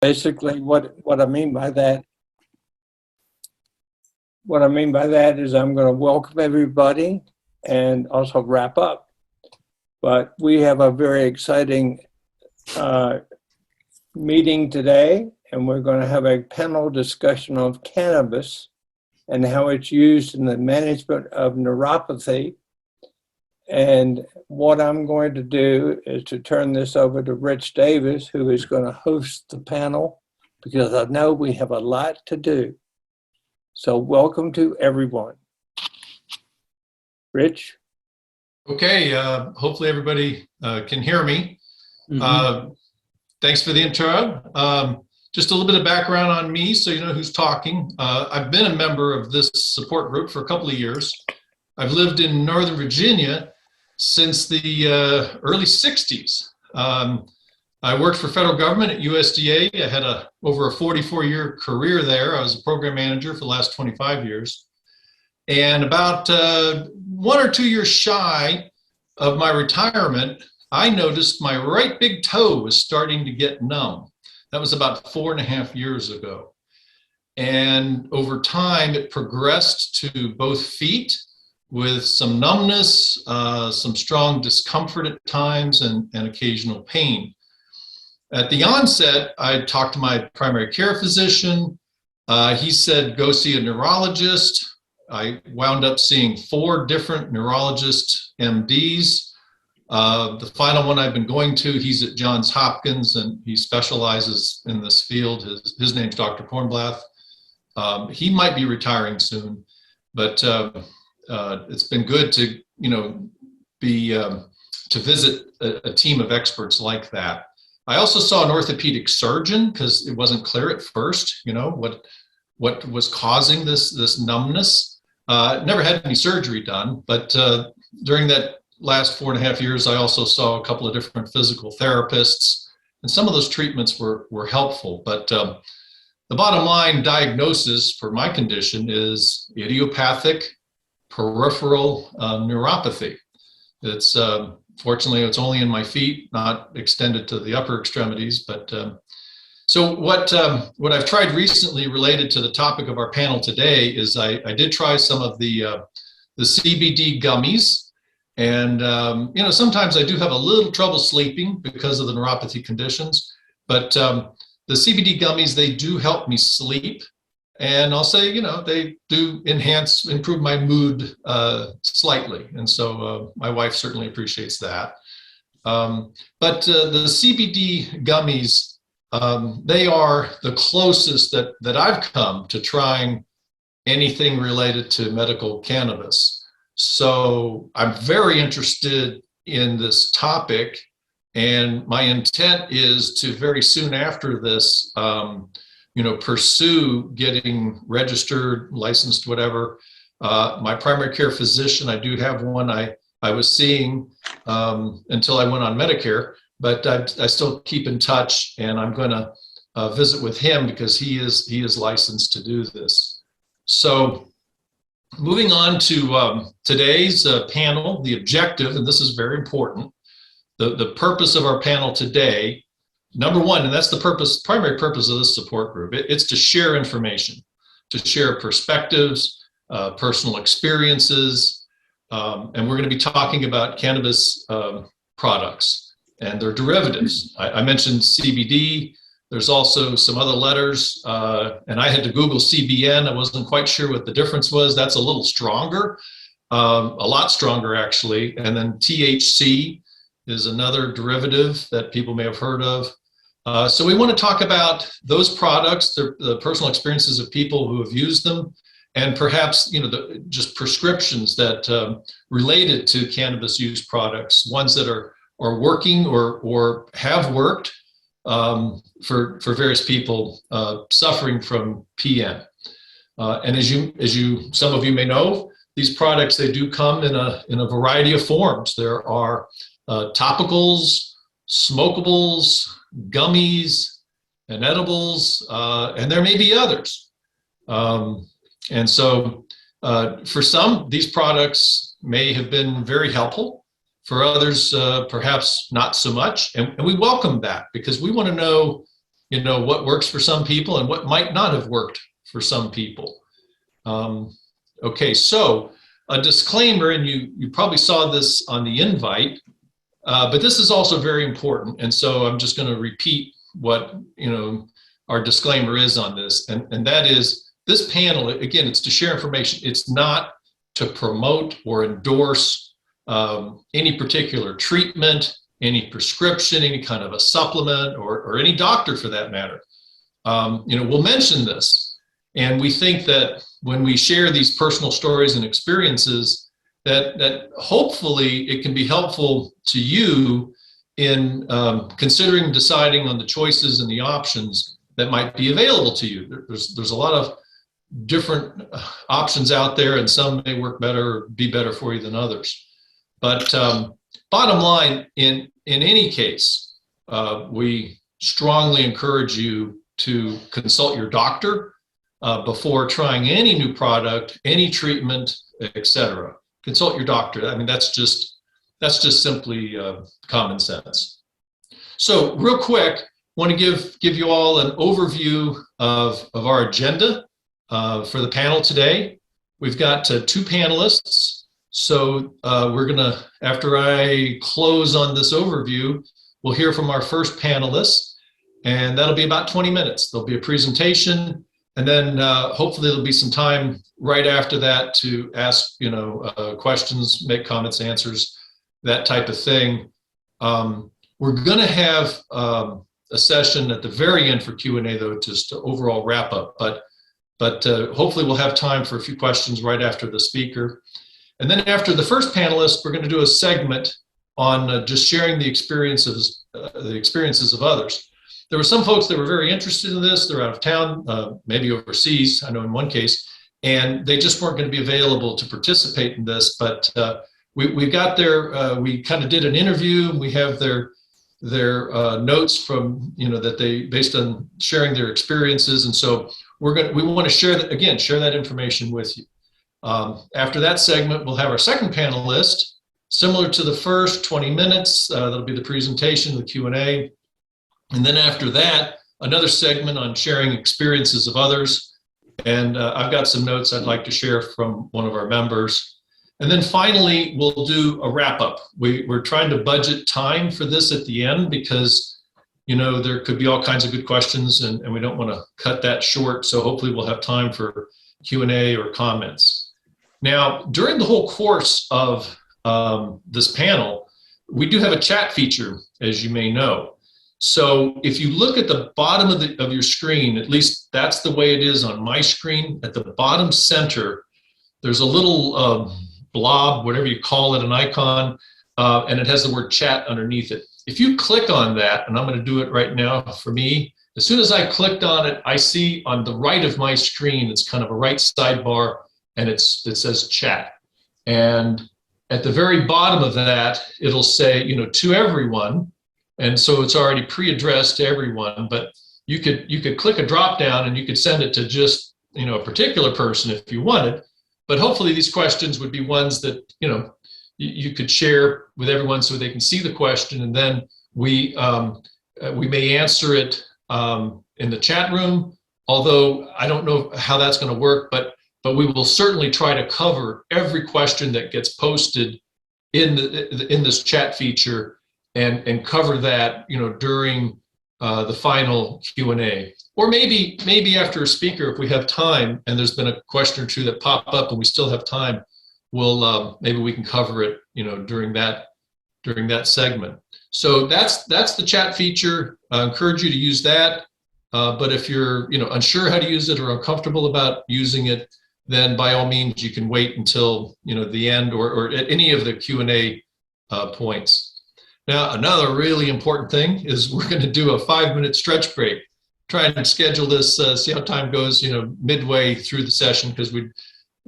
Basically, what I mean by that, is I'm going to welcome everybody and also wrap up. But we have a very exciting meeting today, and we're going to have a panel discussion of cannabis and how it's used in the management of neuropathy. And what I'm going to do is to turn this over to Rich Davis, who is going to host the panel, because I know we have a lot to do. So welcome to everyone. Rich? Okay, hopefully everybody can hear me. Thanks for the intro. Just a little bit of background on me so you know who's talking. I've been a member of this support group for a couple of years. I've lived in Northern Virginia since the early 60s. I worked for federal government at USDA. I had over a 44-year career there. I was a program manager for the last 25 years. And about 1 or 2 years shy of my retirement, I noticed my right big toe was starting to get numb. That was about 4.5 years ago. And over time, it progressed to both feet with some numbness, some strong discomfort at times, and occasional pain. At the onset, I talked to my primary care physician. He said, go see a neurologist. I wound up seeing 4 different neurologist MDs. The final one I've been going to, he's at Johns Hopkins, and he specializes in this field. His name's Dr. Kornblath. He might be retiring soon, but it's been good to, to visit a team of experts like that. I also saw an orthopedic surgeon because it wasn't clear at first, what was causing this numbness. Never had any surgery done, but during that last 4.5 years, I also saw a couple of different physical therapists, and some of those treatments were helpful. But the bottom line diagnosis for my condition is idiopathic peripheral neuropathy. It's fortunately, it's only in my feet, not extended to the upper extremities. But so what I've tried recently related to the topic of our panel today is I did try some of the CBD gummies. And, sometimes I do have a little trouble sleeping because of the neuropathy conditions. But the CBD gummies, they do help me sleep. And I'll say, they do improve my mood slightly. And so my wife certainly appreciates that. But the CBD gummies, they are the closest that I've come to trying anything related to medical cannabis. So I'm very interested in this topic. And my intent is to very soon after this, pursue getting registered, licensed, whatever. My primary care physician, I do have one I was seeing until I went on Medicare, but I still keep in touch, and I'm going to visit with him because he is licensed to do this. So moving on to today's panel, the objective, and this is very important, the purpose of our panel today. Number one, and that's the primary purpose of this support group, it's to share information, to share perspectives, personal experiences, and we're going to be talking about cannabis products and their derivatives. I mentioned CBD. There's also some other letters, and I had to Google CBN. I wasn't quite sure what the difference was. That's a little stronger, a lot stronger actually. And then THC is another derivative that people may have heard of. So we want to talk about those products, the personal experiences of people who have used them, and perhaps just prescriptions that related to cannabis use products, ones that are working or have worked for various people suffering from PN. And as some of you may know, these products, they do come in a variety of forms. There are topicals, smokables, gummies, and edibles, and there may be others. And so for some, these products may have been very helpful. For others, perhaps not so much. And we welcome that because we want to know, what works for some people and what might not have worked for some people. Okay, so a disclaimer, and you probably saw this on the invite, but this is also very important. And so I'm just going to repeat what, our disclaimer is on this. And that is, this panel, again, it's to share information. It's not to promote or endorse any particular treatment, any prescription, any kind of a supplement, or any doctor for that matter. We'll mention this. And we think that when we share these personal stories and experiences, that hopefully it can be helpful to you in considering deciding on the choices and the options that might be available to you. There's a lot of different options out there, and some may work better or be better for you than others. But bottom line, in any case, we strongly encourage you to consult your doctor before trying any new product, any treatment, etc. Consult your doctor. I mean, that's just simply common sense. So real quick, want to give you all an overview of our agenda for the panel today. We've got two panelists. So we're gonna, after I close on this overview, we'll hear from our first panelist, and that'll be about 20 minutes. There'll be a presentation, and then hopefully there'll be some time right after that to ask, questions, make comments, answers, that type of thing. We're gonna have a session at the very end for Q&A, though, just to overall wrap up. But hopefully we'll have time for a few questions right after the speaker. And then after the first panelist, we're going to do a segment on just sharing the experiences of others. There were some folks that were very interested in this. They're out of town, maybe overseas, I know in one case, and they just weren't going to be available to participate in this. But we got their, we kind of did an interview. We have their notes from, that they, based on sharing their experiences. And so we want to share that information with you. After that segment, we'll have our second panelist, similar to the first, 20 minutes. That'll be the presentation, the Q&A. And then after that, another segment on sharing experiences of others. And I've got some notes I'd like to share from one of our members. And then finally, we'll do a wrap up. We're trying to budget time for this at the end because, there could be all kinds of good questions and we don't want to cut that short. So hopefully we'll have time for Q&A or comments. Now, during the whole course of this panel, we do have a chat feature, as you may know. So if you look at the bottom of your screen, at least that's the way it is on my screen, at the bottom center, there's a little blob, whatever you call it, an icon, and it has the word chat underneath it. If you click on that, and I'm going to do it right now for me, as soon as I clicked on it, I see on the right of my screen, it's kind of a right sidebar, and it says chat. And at the very bottom of that, it'll say, to everyone. And so it's already pre-addressed to everyone, but you could click a drop down and you could send it to just, a particular person if you wanted. But hopefully these questions would be ones that, you could share with everyone so they can see the question, and then we may answer it in the chat room, although I don't know how that's going to work, but we will certainly try to cover every question that gets posted in this chat feature and cover that, during the final Q&A. Or maybe after a speaker, if we have time and there's been a question or two that pop up and we still have time, we'll maybe we can cover it, during that segment. So that's the chat feature. I encourage you to use that. But if you're unsure how to use it or uncomfortable about using it, then by all means you can wait until the end or at any of the Q&A points. Now, another really important thing is we're going to do a 5-minute stretch break. Try and schedule this, see how time goes, midway through the session, because we,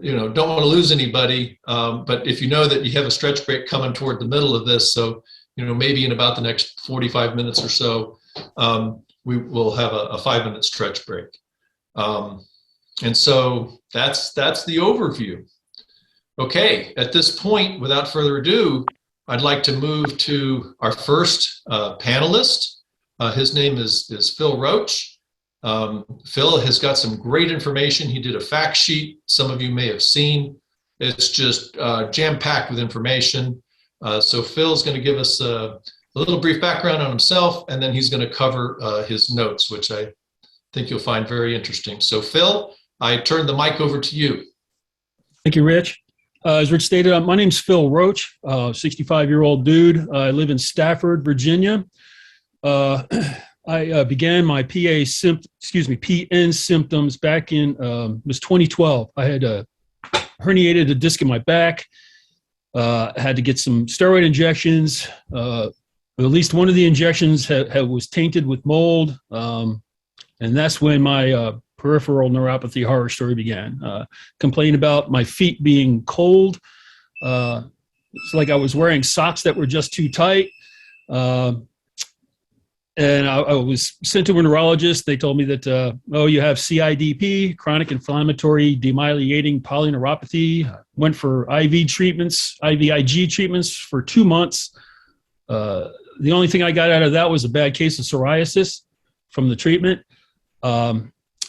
don't want to lose anybody. But if you know that you have a stretch break coming toward the middle of this, so, maybe in about the next 45 minutes or so, we will have a 5-minute stretch break. And so that's the overview. Okay, at this point, without further ado, I'd like to move to our first panelist. His name is Phil Roach. Phil has got some great information. He did a fact sheet. Some of you may have seen. It's just jam-packed with information. So Phil's going to give us a little brief background on himself, and then he's going to cover his notes, which I think you'll find very interesting. So Phil, I turn the mic over to you. Thank you, Rich. As Rich stated, my name's Phil Roach, 65-year-old dude. I live in Stafford, Virginia. I began my PN symptoms back in it was 2012. I had herniated a disc in my back. Had to get some steroid injections. At least one of the injections was tainted with mold, and that's when my peripheral neuropathy horror story began. Complained about my feet being cold. It's like I was wearing socks that were just too tight. And I was sent to a neurologist. They told me that, you have CIDP, chronic inflammatory demyelinating polyneuropathy. Went for IVIG treatments for 2 months. The only thing I got out of that was a bad case of psoriasis from the treatment. I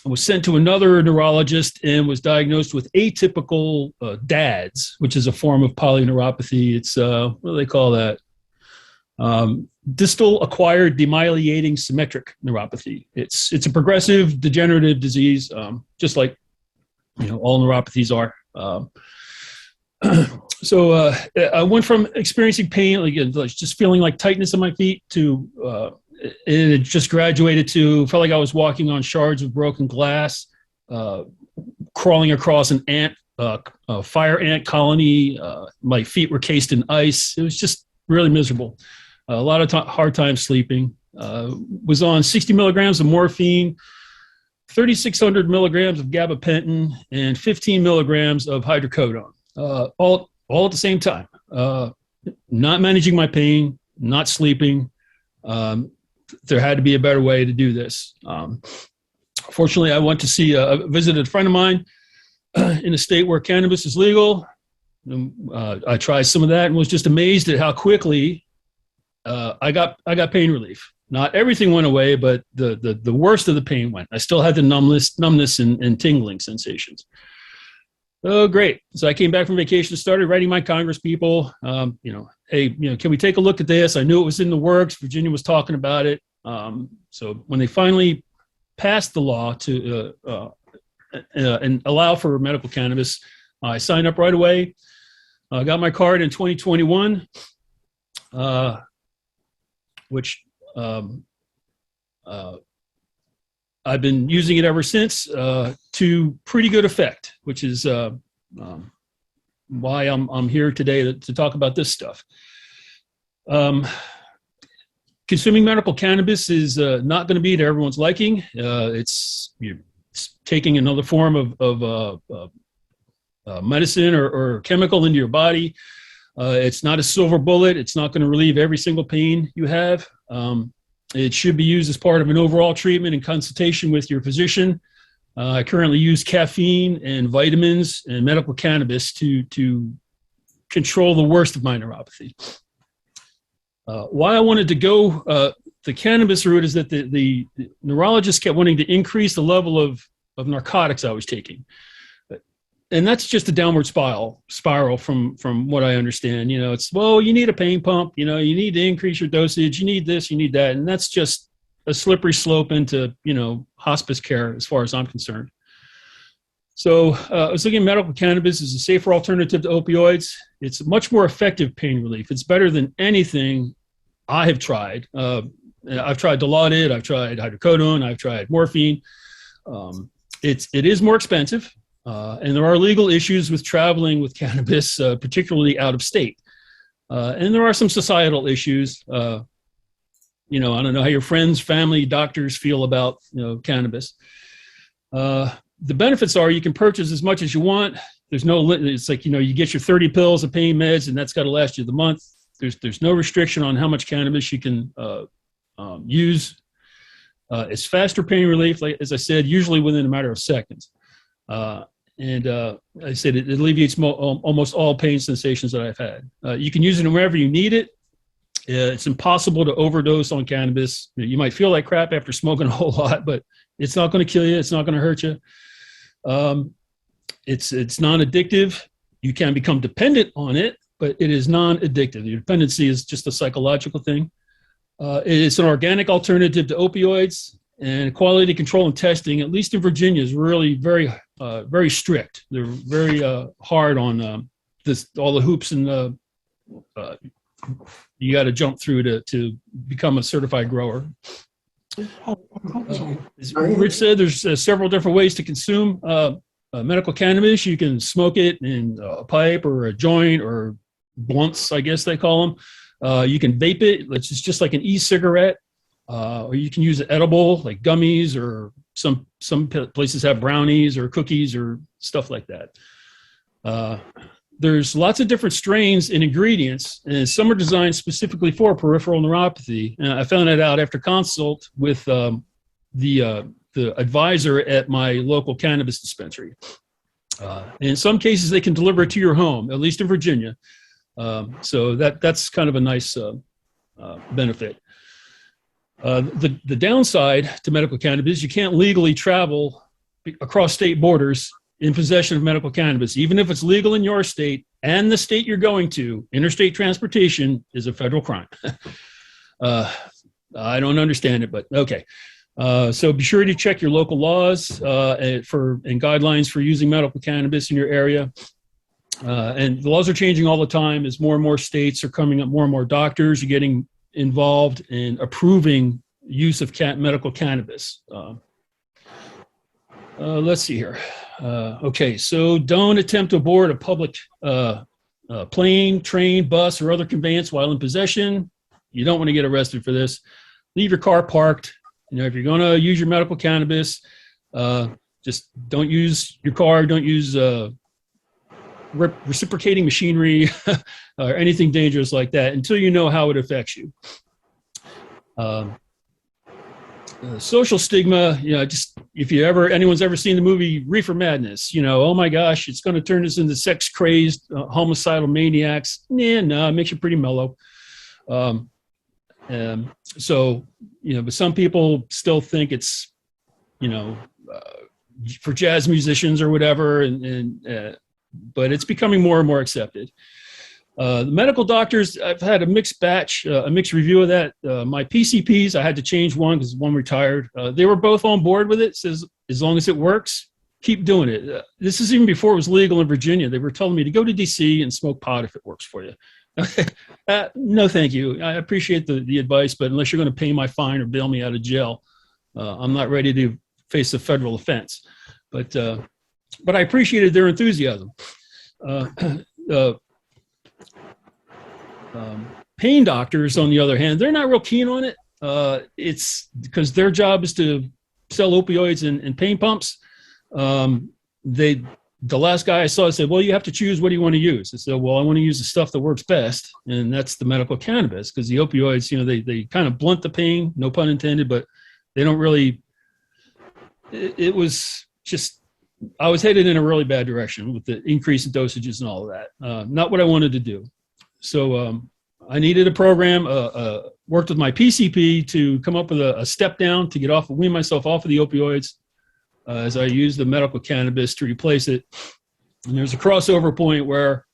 was sent to another neurologist and was diagnosed with atypical DADS, which is a form of polyneuropathy. It's, what do they call that? Distal acquired demyelinating symmetric neuropathy. It's a progressive degenerative disease, just like all neuropathies are. So I went from experiencing pain, like just feeling like tightness in my feet, to it just graduated to felt like I was walking on shards of broken glass, crawling across an fire ant colony. My feet were cased in ice. It was just really miserable. A lot of hard time sleeping. Was on 60 milligrams of morphine, 3,600 milligrams of gabapentin, and 15 milligrams of hydrocodone, all at the same time. Not managing my pain, not sleeping. There had to be a better way to do this. Fortunately, I went to visited a friend of mine in a state where cannabis is legal. I tried some of that and was just amazed at how quickly I got pain relief. Not everything went away, but the worst of the pain went. I still had the numbness and tingling sensations. Oh, great. So I came back from vacation, started writing my Congress people, hey, can we take a look at this? I knew it was in the works. Virginia was talking about it. So when they finally passed the law to and allow for medical cannabis, I signed up right away. I got my card in 2021. Which I've been using it ever since to pretty good effect, which is why I'm here today to talk about this stuff. Consuming medical cannabis is not going to be to everyone's liking. It's taking another form of medicine or chemical into your body. It's not a silver bullet. It's not going to relieve every single pain you have. It should be used as part of an overall treatment in consultation with your physician. I currently use caffeine and vitamins and medical cannabis to control the worst of my neuropathy. Why I wanted to go the cannabis route is that the neurologist kept wanting to increase the level of narcotics I was taking. And that's just a downward spiral from what I understand. It's, well, you need a pain pump, you need to increase your dosage, you need this, you need that. And that's just a slippery slope into, hospice care as far as I'm concerned. So I was looking at medical cannabis as a safer alternative to opioids. It's much more effective pain relief. It's better than anything I have tried. I've tried Dilaudid, I've tried hydrocodone, I've tried morphine. It is more expensive. And there are legal issues with traveling with cannabis, particularly out of state. And there are some societal issues. I don't know how your friends, family, doctors feel about, cannabis. The benefits are you can purchase as much as you want. There's no, it's like, you get your 30 pills of pain meds and that's got to last you the month. There's no restriction on how much cannabis you can use. It's faster pain relief, like as I said, usually within a matter of seconds. And I said it alleviates almost all pain sensations that I've had. You can use it wherever you need it. It's impossible to overdose on cannabis. You might feel like crap after smoking a whole lot, but it's not going to kill you. It's not going to hurt you. It's non-addictive. You can become dependent on it, but it is non-addictive. Your dependency is just a psychological thing. It's an organic alternative to opioids, and quality control and testing, at least in Virginia, is really very, very strict. They're very hard on all the hoops and you got to jump through to become a certified grower. As Rich said, there's several different ways to consume medical cannabis. You can smoke it in a pipe or a joint or blunts, I guess they call them. You can vape it. It's just like an e-cigarette. Or you can use it edible, like gummies, or some places have brownies or cookies or stuff like that. There's lots of different strains and ingredients, and some are designed specifically for peripheral neuropathy. And I found that out after consult with the advisor at my local cannabis dispensary. In some cases, they can deliver it to your home, at least in Virginia. So that's kind of a nice benefit. The downside to medical cannabis, you can't legally travel across state borders in possession of medical cannabis. Even if it's legal in your state and the state you're going to, interstate transportation is a federal crime. I don't understand it, but okay. So be sure to check your local laws and guidelines for using medical cannabis in your area. And the laws are changing all the time as more and more states are coming up, more and more doctors are getting involved in approving use of medical cannabis. Let's see here. Okay, so don't attempt to board a public plane, train, bus, or other conveyance while in possession. You don't want to get arrested for this. Leave your car parked. If you're going to use your medical cannabis, just don't use your car. Don't use reciprocating machinery or anything dangerous like that until you know how it affects you. Social stigma, just if anyone's ever seen the movie Reefer Madness, oh my gosh, it's going to turn us into sex crazed, homicidal maniacs. No, it makes you pretty mellow. So, but some people still think it's, for jazz musicians or whatever, but it's becoming more and more accepted. The medical doctors, I've had a mixed review of that. My PCPs, I had to change one because one retired. They were both on board with it. Says, as long as it works, keep doing it. This is even before it was legal in Virginia. They were telling me to go to DC and smoke pot if it works for you. No, thank you. I appreciate the advice, but unless you're going to pay my fine or bail me out of jail, I'm not ready to face a federal offense. But I appreciated their enthusiasm. Pain doctors, on the other hand, they're not real keen on it. It's because their job is to sell opioids and pain pumps. The last guy I saw said, well, you have to choose what do you want to use. I said, well, I want to use the stuff that works best, and that's the medical cannabis, because the opioids, they kind of blunt the pain, no pun intended, but they don't really, it was just, I was headed in a really bad direction with the increase in dosages and all of that. Not what I wanted to do. So I needed a program, worked with my PCP to come up with a step down to wean myself off of the opioids as I used the medical cannabis to replace it. And there's a crossover point where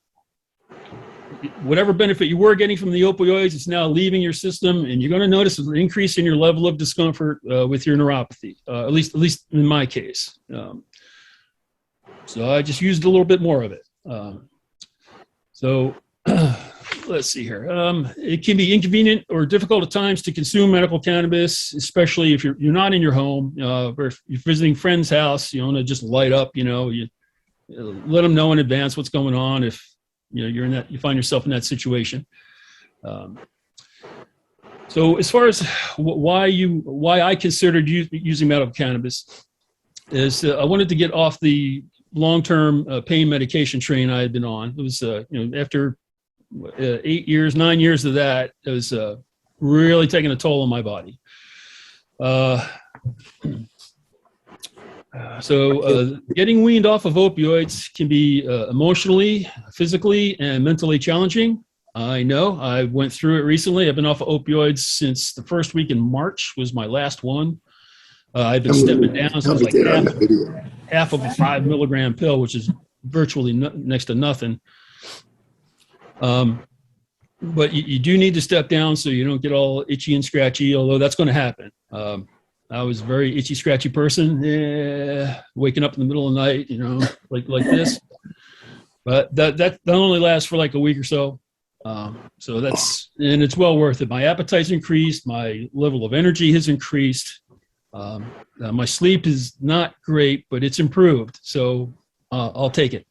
whatever benefit you were getting from the opioids, it's now leaving your system, and you're going to notice an increase in your level of discomfort with your neuropathy, at least in my case. So I just used a little bit more of it. Let's see here. It can be inconvenient or difficult at times to consume medical cannabis, especially if you're not in your home, or if you're visiting a friend's house. You want to just light up. You let them know in advance what's going on if you find yourself in that situation. So as far as why I considered using medical cannabis is I wanted to get off the long-term pain medication train I had been on. It was after 9 years of that, it was really taking a toll on my body. So getting weaned off of opioids can be emotionally, physically, and mentally challenging. I know. I went through it recently. I've been off of opioids since the first week in March was my last one. I've been stepping down, so it's like half of a 5 milligram pill, which is virtually next to nothing. But you do need to step down so you don't get all itchy and scratchy, although that's going to happen. I was a very itchy, scratchy person, waking up in the middle of the night, like this. But that only lasts for like a week or so. So and it's well worth it. My appetite's increased. My level of energy has increased. My sleep is not great, but it's improved. So I'll take it.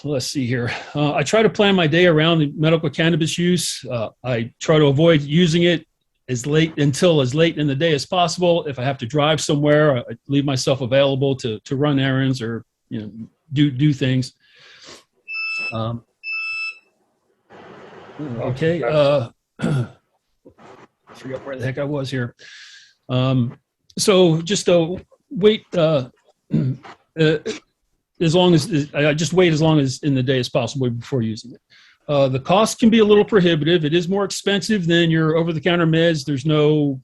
Let's see here. I try to plan my day around the medical cannabis use. I try to avoid using it until as late in the day as possible. If I have to drive somewhere, I leave myself available to run errands or do things. Okay. I forgot where the heck I was here. So just wait. As long as I just wait as long as in the day as possible before using it. The cost can be a little prohibitive. It is more expensive than your over-the-counter meds. There's no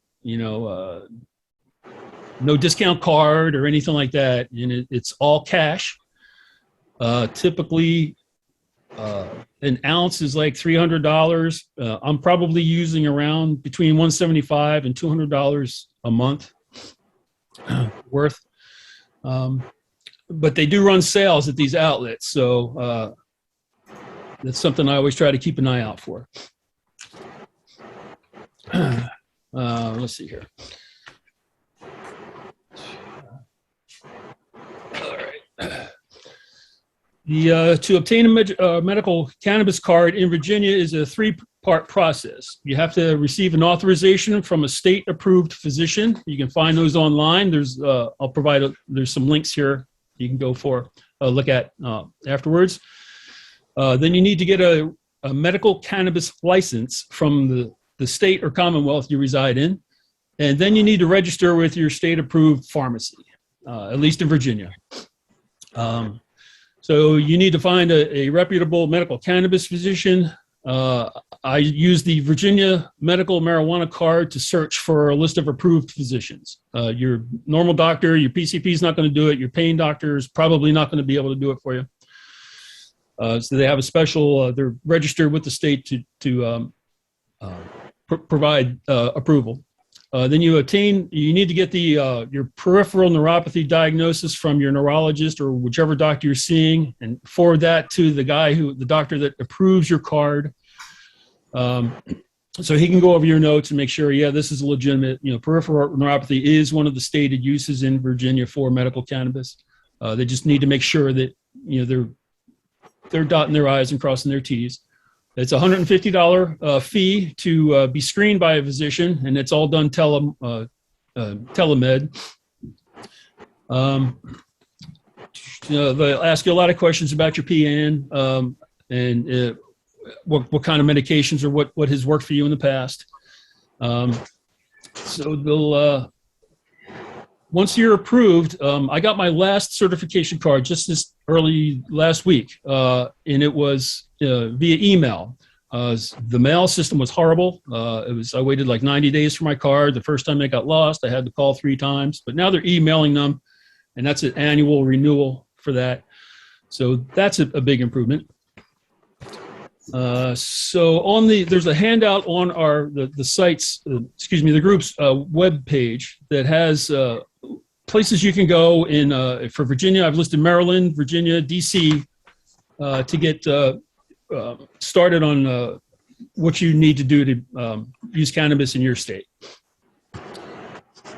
discount card or anything like that, and it's all cash. Typically, an ounce is like $300. I'm probably using around between $175 and $200 a month worth. But they do run sales at these outlets, so that's something I always try to keep an eye out for. Let's see here. All right. To obtain a medical cannabis card in Virginia is a three-part process. You have to receive an authorization from a state-approved physician. You can find those online. There's some links here you can go look at afterwards. Then you need to get a medical cannabis license from the state or commonwealth you reside in. And then you need to register with your state-approved pharmacy, at least in Virginia. So you need to find a reputable medical cannabis physician. I use the Virginia Medical Marijuana Card to search for a list of approved physicians. Your normal doctor, your PCP is not going to do it. Your pain doctor is probably not going to be able to do it for you. So they have a special, they're registered with the state to provide approval. Then you need to get your peripheral neuropathy diagnosis from your neurologist or whichever doctor you're seeing and forward that to the doctor that approves your card. So he can go over your notes and make sure, this is a legitimate, peripheral neuropathy is one of the stated uses in Virginia for medical cannabis. They just need to make sure that, they're dotting their I's and crossing their T's. It's a $150 fee to be screened by a physician, and it's all done telemed. They'll ask you a lot of questions about your PN and what kind of medications or what has worked for you in the past. So they'll once you're approved, I got my last certification card just this early last week, and it was via email. The mail system was horrible. I waited like 90 days for my card. The first time it got lost, I had to call 3 times, but now they're emailing them, and that's an annual renewal for that. So that's a big improvement. So there's a handout on the site's, the group's web page that has places you can go in. For Virginia, I've listed Maryland, Virginia, DC, to get started on what you need to do to use cannabis in your state.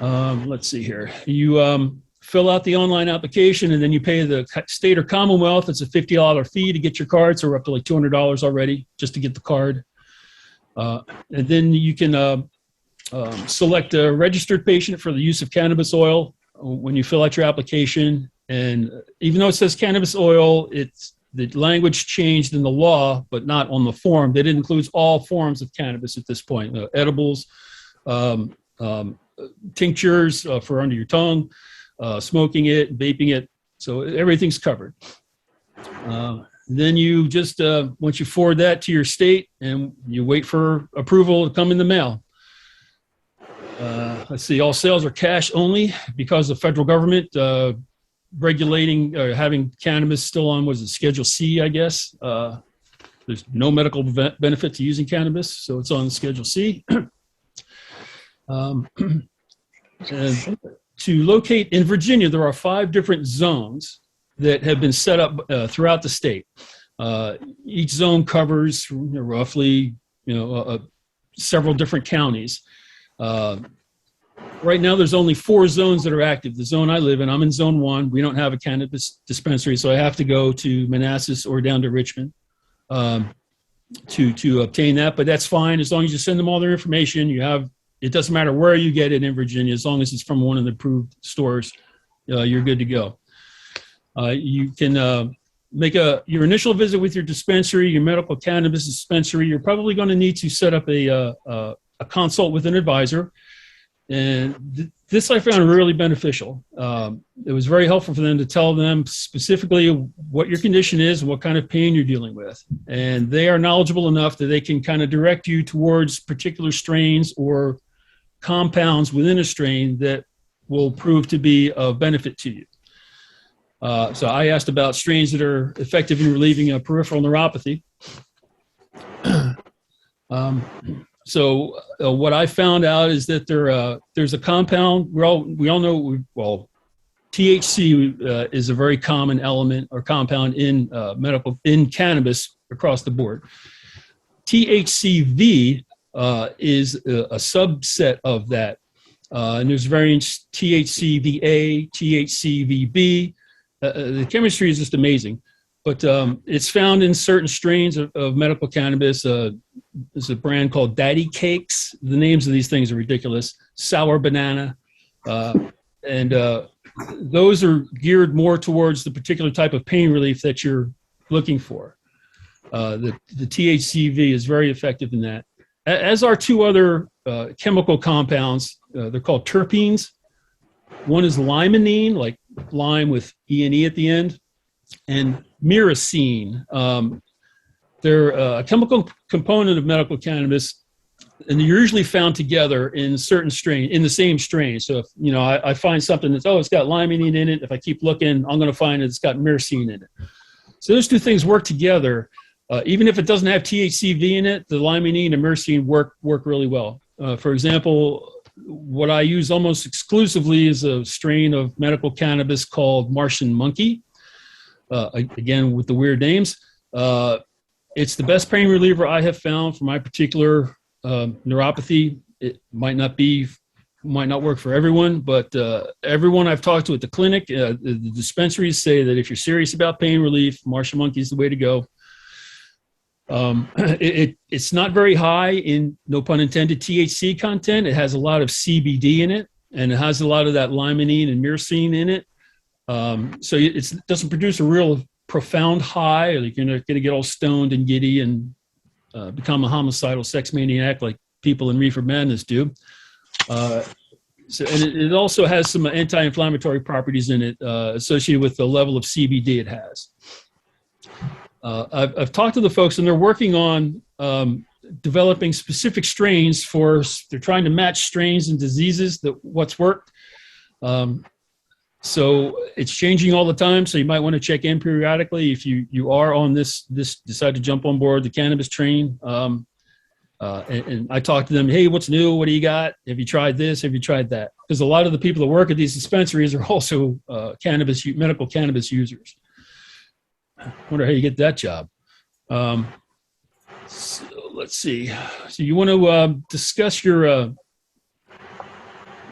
Let's see here. You fill out the online application, and then you pay the state or commonwealth. It's a $50 fee to get your card, so we're up to like $200 already just to get the card. And then you can select a registered patient for the use of cannabis oil when you fill out your application. And even though it says cannabis oil, the language changed in the law, but not on the form. That includes all forms of cannabis at this point: edibles, tinctures for under your tongue, smoking it, vaping it. So everything's covered. then you just, once you forward that to your state and you wait for approval to come in the mail. Let's see, all sales are cash only because the federal government regulating or having cannabis still on, was it Schedule C, I guess. There's no medical benefit to using cannabis, so it's on Schedule C. And to locate in Virginia, there are 5 different zones that have been set up throughout the state. Each zone covers roughly, several different counties. Right now, there's only 4 zones that are active. The zone I live in, I'm in Zone 1. We don't have a cannabis dispensary, so I have to go to Manassas or down to Richmond to obtain that. But that's fine as long as you send them all their information. It doesn't matter where you get it in Virginia, as long as it's from one of the approved stores, you're good to go. You can make your initial visit with your dispensary, your medical cannabis dispensary. You're probably going to need to set up a consult with an advisor. And this I found really beneficial. It was very helpful for them to tell them specifically what your condition is and what kind of pain you're dealing with. And they are knowledgeable enough that they can kind of direct you towards particular strains or compounds within a strain that will prove to be of benefit to you. So I asked about strains that are effective in relieving a peripheral neuropathy. So what I found out is that there's a compound. We all know. THC is a very common element or compound in cannabis across the board. THCV is a subset of that, and there's variants THCVA, THCVB. The chemistry is just amazing. But it's found in certain strains of medical cannabis. There's a brand called Daddy Cakes. The names of these things are ridiculous. Sour Banana. And those are geared more towards the particular type of pain relief that you're looking for. The THCV is very effective in that. As are 2 other chemical compounds. They're called terpenes. One is limonene, like lime with E-N-E at the end, and myrcene. They're a chemical component of medical cannabis, and they're usually found together in certain strain, in the same strain. So if I find something that's it's got limonene in it, if I keep looking, I'm going to find it's got myrcene in it. So those 2 things work together. Even if it doesn't have THCV in it, the limonene and myrcene work really well. For example, what I use almost exclusively is a strain of medical cannabis called Martian Monkey. Again, with the weird names. It's the best pain reliever I have found for my particular neuropathy. It might not work for everyone, but everyone I've talked to at the clinic, the dispensaries say that if you're serious about pain relief, Martian Monkey is the way to go. It's not very high in, no pun intended, THC content. It has a lot of CBD in it, and it has a lot of that limonene and myrcene in it. So it doesn't produce a real profound high. Like you're not going to get all stoned and giddy and become a homicidal sex maniac like people in Reefer Madness do. And it also has some anti-inflammatory properties in it associated with the level of CBD it has. I've talked to the folks, and they're working on developing specific strains they're trying to match strains and diseases what's worked. So it's changing all the time. So you might want to check in periodically if you are on this decide to jump on board the cannabis train. And I talk to them, hey, what's new? What do you got? Have you tried this? Have you tried that? Because a lot of the people that work at these dispensaries are also medical cannabis users. I wonder how you get that job. So let's see. So you want to discuss your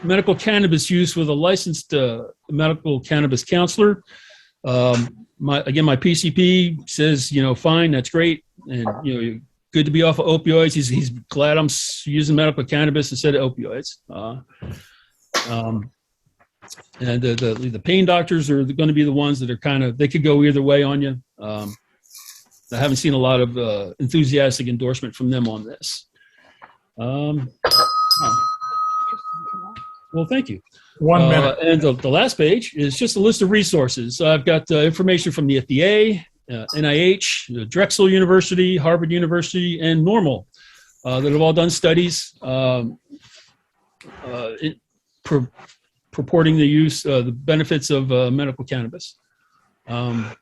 medical cannabis use with a licensed medical cannabis counselor. My PCP says, fine, that's great. And, you're good to be off of opioids. He's glad I'm using medical cannabis instead of opioids. And the pain doctors are going to be the ones that are they could go either way on you. I haven't seen a lot of enthusiastic endorsement from them on this. Well, thank you. 1 minute. And the last page is just a list of resources. So I've got information from the FDA, NIH, Drexel University, Harvard University, and Normal that have all done studies purporting the benefits of medical cannabis. I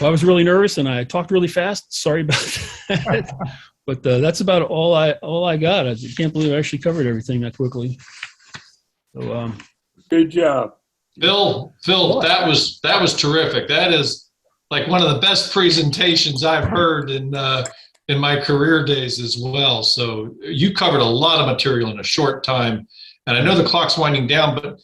was really nervous and I talked really fast. Sorry about that. But that's about all I got. I can't believe I actually covered everything that quickly. So, Good job. Phil, that was terrific. That is like one of the best presentations I've heard in my career days as well. So you covered a lot of material in a short time. And I know the clock's winding down, but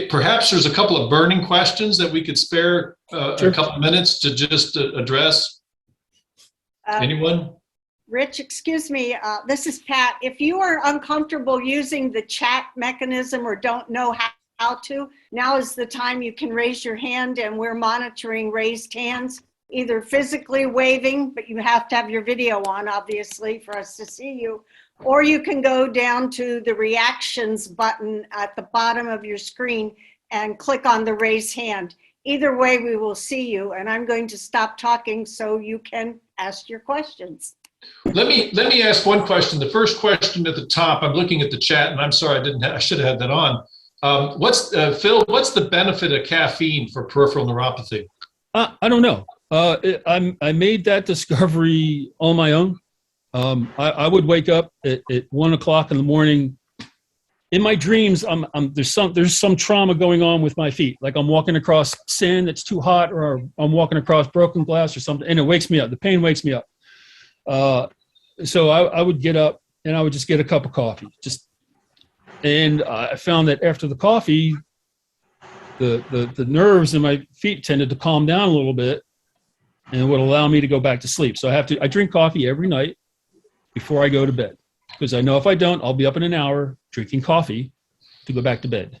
perhaps there's a couple of burning questions that we could spare Sure. a couple of minutes to just address. Anyone? Rich, excuse me, this is Pat. If you are uncomfortable using the chat mechanism or don't know how to, now is the time you can raise your hand, and we're monitoring raised hands, either physically waving, but you have to have your video on, obviously, for us to see you, or you can go down to the reactions button at the bottom of your screen and click on the raise hand. Either way, we will see you, and I'm going to stop talking so you can ask your questions. Let me ask one question. The first question at the top, I'm looking at the chat, and I'm sorry I should have had that on. Phil, what's the benefit of caffeine for peripheral neuropathy? I don't know. I made that discovery on my own. I would wake up at 1 o'clock in the morning. In my dreams, there's some trauma going on with my feet. Like I'm walking across sand that's too hot, or I'm walking across broken glass or something, and it wakes me up. The pain wakes me up. So I would get up and I would just get a cup of coffee. And I found that after the coffee, the nerves in my feet tended to calm down a little bit, and would allow me to go back to sleep. So I drink coffee every night before I go to bed, because I know if I don't, I'll be up in an hour drinking coffee to go back to bed.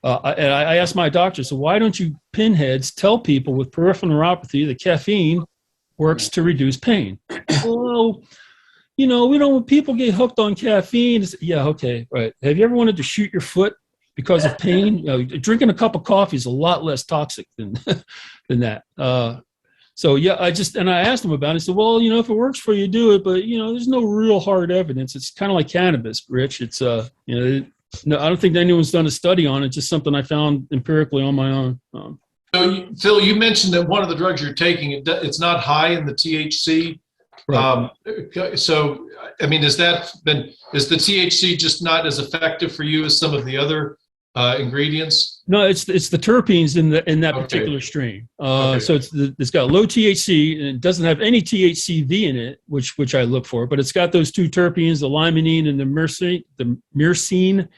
And I asked my doctor, so why don't you pinheads tell people with peripheral neuropathy that caffeine works to reduce pain? Well, we don't want people get hooked on caffeine. Yeah, okay, right. Have you ever wanted to shoot your foot because of pain? Drinking a cup of coffee is a lot less toxic than that. So yeah, I asked him about it. I said, well, if it works for you, do it. But there's no real hard evidence. It's kind of like cannabis, Rich. It's no, I don't think anyone's done a study on it. It's just something I found empirically on my own. So Phil, you mentioned that one of the drugs you're taking, it's not high in the THC. Right. So, I mean, is the THC just not as effective for you as some of the other ingredients? No, it's the terpenes in that Okay. particular strain. Okay. So it's got low THC and it doesn't have any THCV in it, which I look for, but it's got those two terpenes, the limonene and the myrcene.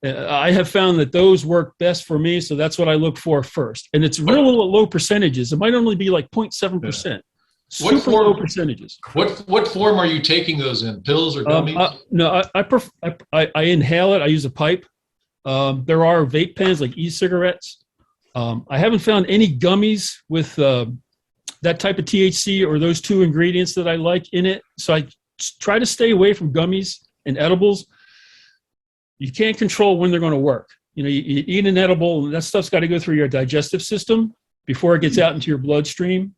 I have found that those work best for me, so that's what I look for first. And it's real low percentages. It might only be like 0.7%. Super low percentages. What form are you taking those in? Pills or gummies? No, I inhale it. I use a pipe. There are vape pens like e-cigarettes. I haven't found any gummies with that type of THC or those two ingredients that I like in it. So I try to stay away from gummies and edibles. You can't control when they're going to work. You eat an edible, and that stuff's got to go through your digestive system before it gets out into your bloodstream.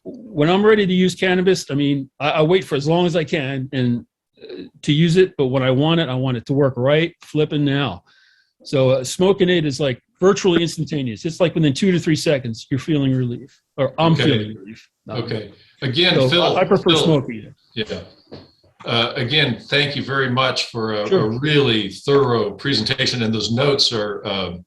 When I'm ready to use cannabis, I mean, I wait for as long as I can and to use it. But when I want it to work right, flipping now. So smoking it is like virtually instantaneous. It's like within 2 to 3 seconds, you're feeling relief, or I'm feeling relief. Okay. Again, So Phil. I prefer Phil, smoking it. Yeah. Again, thank you very much for Sure. a really thorough presentation, and those notes are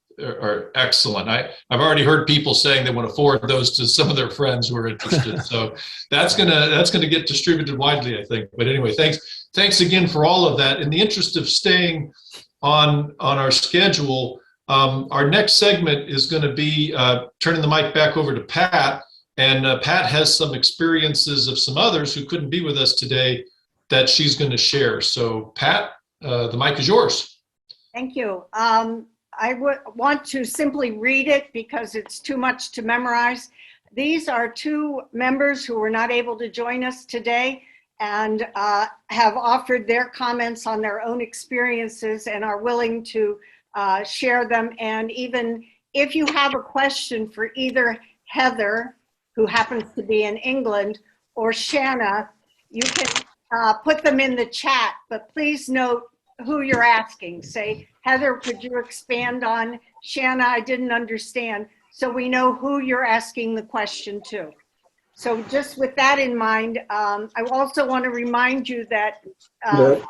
excellent. I've already heard people saying they want to forward those to some of their friends who are interested. So that's gonna get distributed widely, I think. But anyway, thanks again for all of that. In the interest of staying on our schedule, our next segment is going to be turning the mic back over to Pat, and Pat has some experiences of some others who couldn't be with us today that she's going to share. So Pat, the mic is yours. Thank you. I would want to simply read it because it's too much to memorize. These are two members who were not able to join us today and have offered their comments on their own experiences and are willing to share them. And even if you have a question for either Heather who happens to be in England, or Shanna, you can put them in the chat, but please note who you're asking. Say, Heather, could you expand on Shanna? I didn't understand. So we know who you're asking the question to. So just with that in mind, I also want to remind you that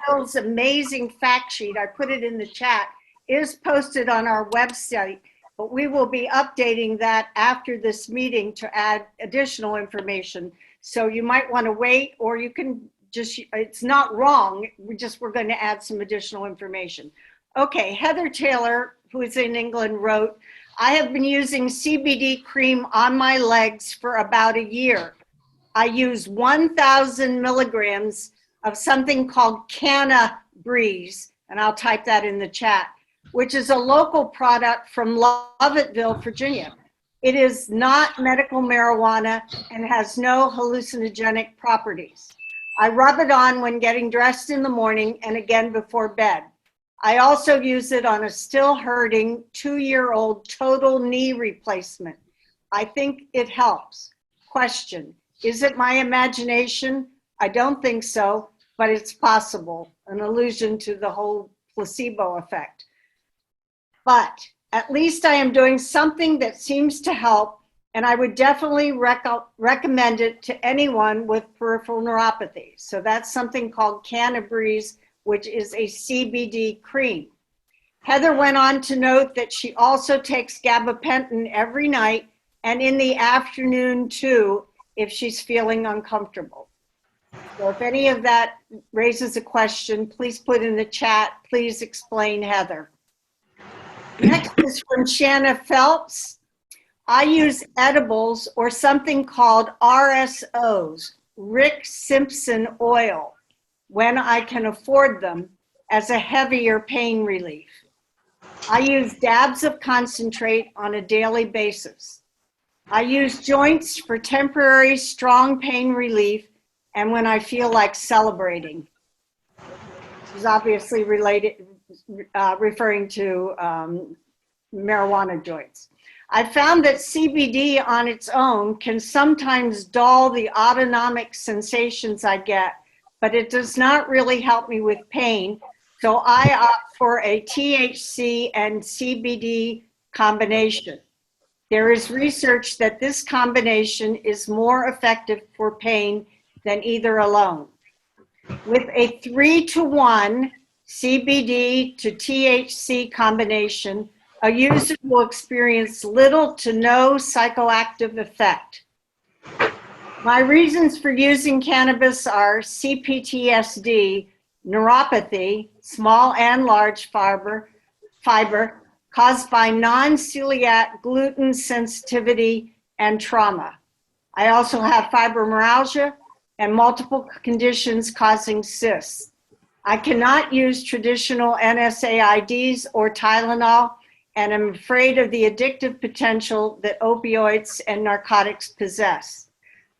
Phil's amazing fact sheet, I put it in the chat, is posted on our website, but we will be updating that after this meeting to add additional information. So you might want to wait, or you can just, it's not wrong, we're going to add some additional information. Okay, Heather Taylor, who is in England, wrote, I have been using CBD cream on my legs for about a year. I use 1,000 milligrams of something called Canna Breeze, and I'll type that in the chat, which is a local product from Lovettville, Virginia. It is not medical marijuana and has no hallucinogenic properties. I rub it on when getting dressed in the morning and again before bed. I also use it on a still hurting 2-year-old total knee replacement. I think it helps. Question, is it my imagination? I don't think so, but it's possible, an allusion to the whole placebo effect. But at least I am doing something that seems to help, and I would definitely recommend it to anyone with peripheral neuropathy. So that's something called Canna Breeze, which is a CBD cream. Heather went on to note that she also takes gabapentin every night and in the afternoon too, if she's feeling uncomfortable. So if any of that raises a question, please put in the chat. Please explain, Heather. Next is from Shanna Phelps. I use edibles or something called RSOs, Rick Simpson oil, when I can afford them as a heavier pain relief. I use dabs of concentrate on a daily basis. I use joints for temporary strong pain relief and when I feel like celebrating. This is obviously related, referring to marijuana joints. I found that CBD on its own can sometimes dull the autonomic sensations I get, but it does not really help me with pain. So I opt for a THC and CBD combination. There is research that this combination is more effective for pain than either alone. With a 3-to-1 CBD to THC combination, a user will experience little to no psychoactive effect. My reasons for using cannabis are CPTSD, neuropathy, small and large fiber caused by non-celiac gluten sensitivity and trauma. I also have fibromyalgia and multiple conditions causing cysts. I cannot use traditional NSAIDs or Tylenol, and I'm afraid of the addictive potential that opioids and narcotics possess,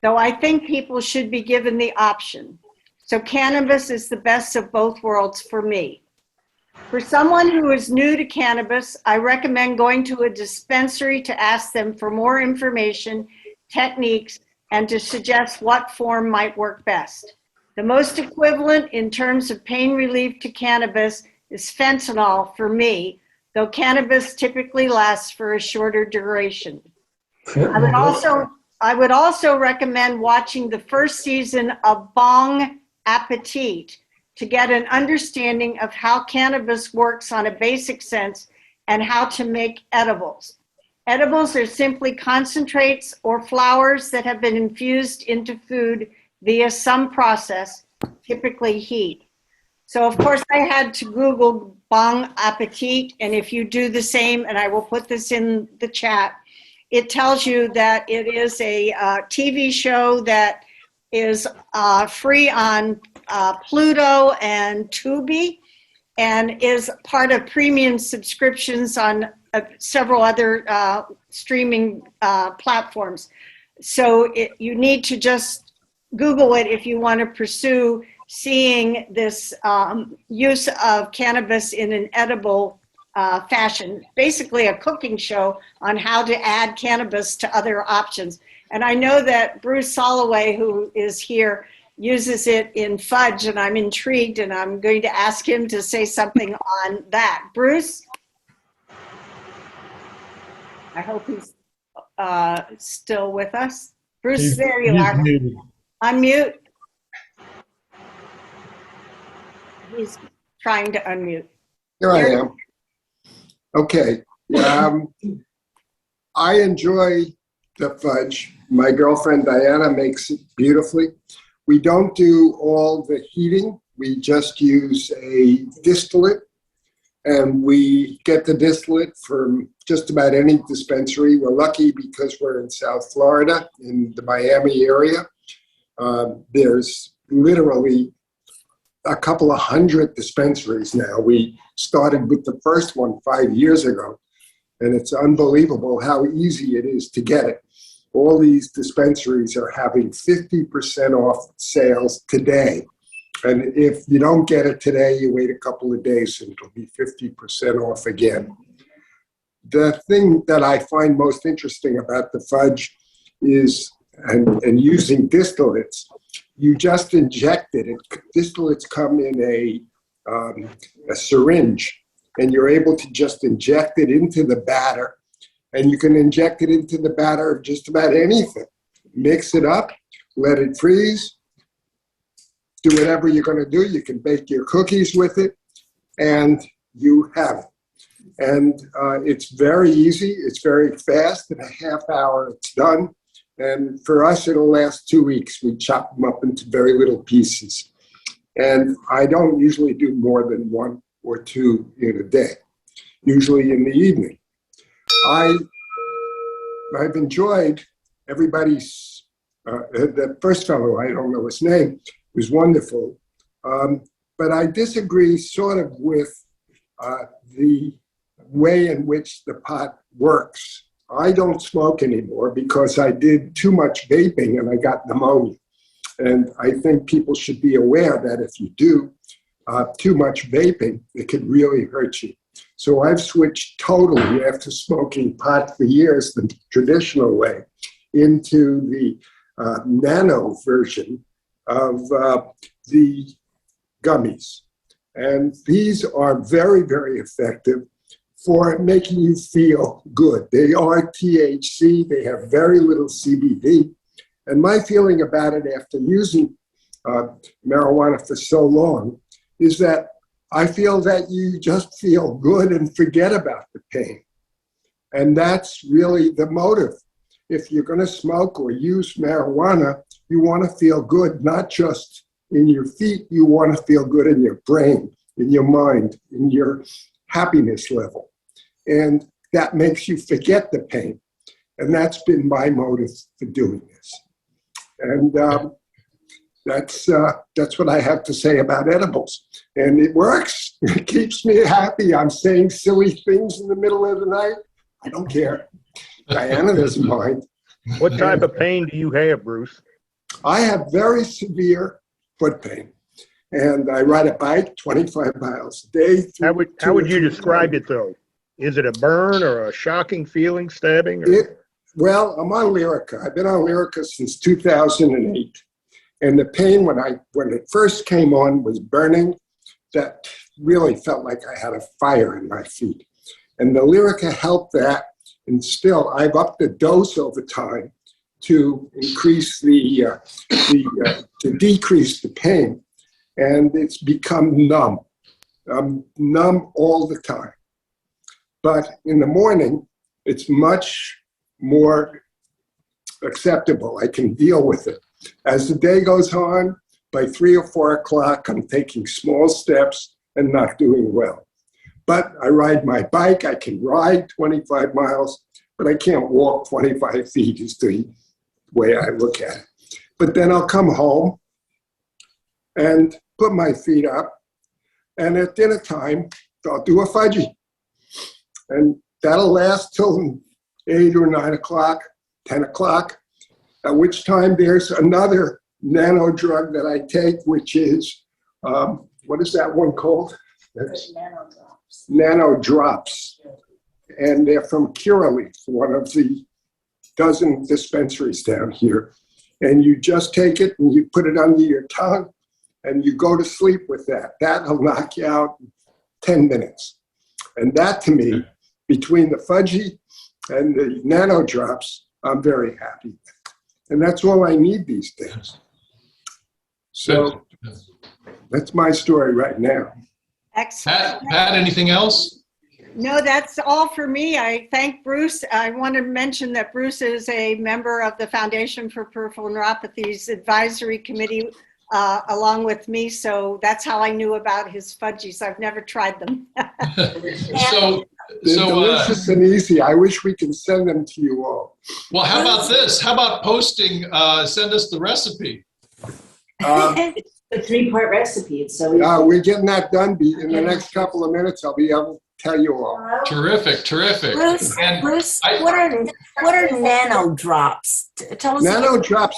though I think people should be given the option. So cannabis is the best of both worlds for me. For someone who is new to cannabis, I recommend going to a dispensary to ask them for more information, techniques, and to suggest what form might work best. The most equivalent in terms of pain relief to cannabis is fentanyl for me, though cannabis typically lasts for a shorter duration. I would also recommend watching the first season of Bong Appetit to get an understanding of how cannabis works on a basic sense and how to make edibles. Edibles are simply concentrates or flowers that have been infused into food via some process, typically heat. So of course I had to Google Bong Appetit, and if you do the same, and I will put this in the chat, it tells you that it is a TV show that is free on Pluto and Tubi, and is part of premium subscriptions on several other streaming platforms. So you need to just Google it if you want to pursue seeing this use of cannabis in an edible fashion, basically a cooking show on how to add cannabis to other options. And I know that Bruce Soloway, who is here, uses it in fudge, and I'm intrigued, and I'm going to ask him to say something on that. Bruce? I hope he's still with us. Bruce, there you are. Muted. Unmute. He's trying to unmute. Here I am. Okay. I enjoy the fudge. My girlfriend Diana makes it beautifully. We don't do all the heating. We just use a distillate, and we get the distillate from just about any dispensary. We're lucky because we're in South Florida, in the Miami area. There's literally a couple of hundred dispensaries now. We started with the first one 5 years ago, and it's unbelievable how easy it is to get it. All these dispensaries are having 50% off sales today. And if you don't get it today, you wait a couple of days and it'll be 50% off again. The thing that I find most interesting about the fudge is, and using distillates, you just inject it. Distillates come in a syringe, and you're able to just inject it into the batter. And you can inject it into the batter of just about anything. Mix it up, let it freeze, do whatever you're going to do. You can bake your cookies with it, and you have it. And it's very easy. It's very fast. In a half hour, it's done. And for us, it'll last 2 weeks. We chop them up into very little pieces. And I don't usually do more than 1 or 2 in a day, usually in the evening. I've enjoyed everybody's, the first fellow, I don't know his name, was wonderful. But I disagree sort of with the way in which the pot works. I don't smoke anymore because I did too much vaping and I got pneumonia. And I think people should be aware that if you do too much vaping, it could really hurt you. So I've switched totally, after smoking pot for years the traditional way, into the nano version of the gummies. And these are very, very effective for making you feel good. They are THC, they have very little CBD. And my feeling about it after using marijuana for so long is that I feel that you just feel good and forget about the pain. And that's really the motive. If you're going to smoke or use marijuana, you want to feel good, not just in your feet, you want to feel good in your brain, in your mind, in your happiness level. And that makes you forget the pain. And that's been my motive for doing this. And that's what I have to say about edibles. And it works. It keeps me happy. I'm saying silly things in the middle of the night. I don't care. Diana doesn't mind. What type of pain do you have, Bruce? I have very severe foot pain. And I ride a bike 25 miles a day. How would you describe it, though? Is it a burn or a shocking feeling, stabbing? Or? Well, I'm on Lyrica. I've been on Lyrica since 2008. And the pain when it first came on was burning. That really felt like I had a fire in my feet. And the Lyrica helped that. And still, I've upped the dose over time to increase to decrease the pain. And it's become numb. I'm numb all the time. But in the morning, it's much more acceptable. I can deal with it. As the day goes on, by 3 or 4 o'clock, I'm taking small steps and not doing well. But I ride my bike. I can ride 25 miles, but I can't walk 25 feet is the way I look at it. But then I'll come home and put my feet up. And at dinner time, I'll do a fudgy. And that'll last till 8 or 9 o'clock, 10 o'clock, at which time there's another nano drug that I take, which is, what is that one called? That's nano drops. And they're from Curaleaf, one of the dozen dispensaries down here. And you just take it and you put it under your tongue and you go to sleep with that. That'll knock you out in 10 minutes. And that to me, between the fudgy and the nano drops, I'm very happy. And that's all I need these days. So that's my story right now. Excellent. Pat, anything else? No, that's all for me. I thank Bruce. I want to mention that Bruce is a member of the Foundation for Peripheral Neuropathy's advisory committee along with me. So that's how I knew about his fudgies. I've never tried them. So They're delicious and easy. I wish we could send them to you all. well, how about this? How about posting, send us the recipe? It's a 3-part recipe. It's so easy. We're getting that done in the next couple of minutes. I'll be able to tell you all. Terrific. Bruce, And Bruce, I- what are nano drops? Tell us. Nano drops,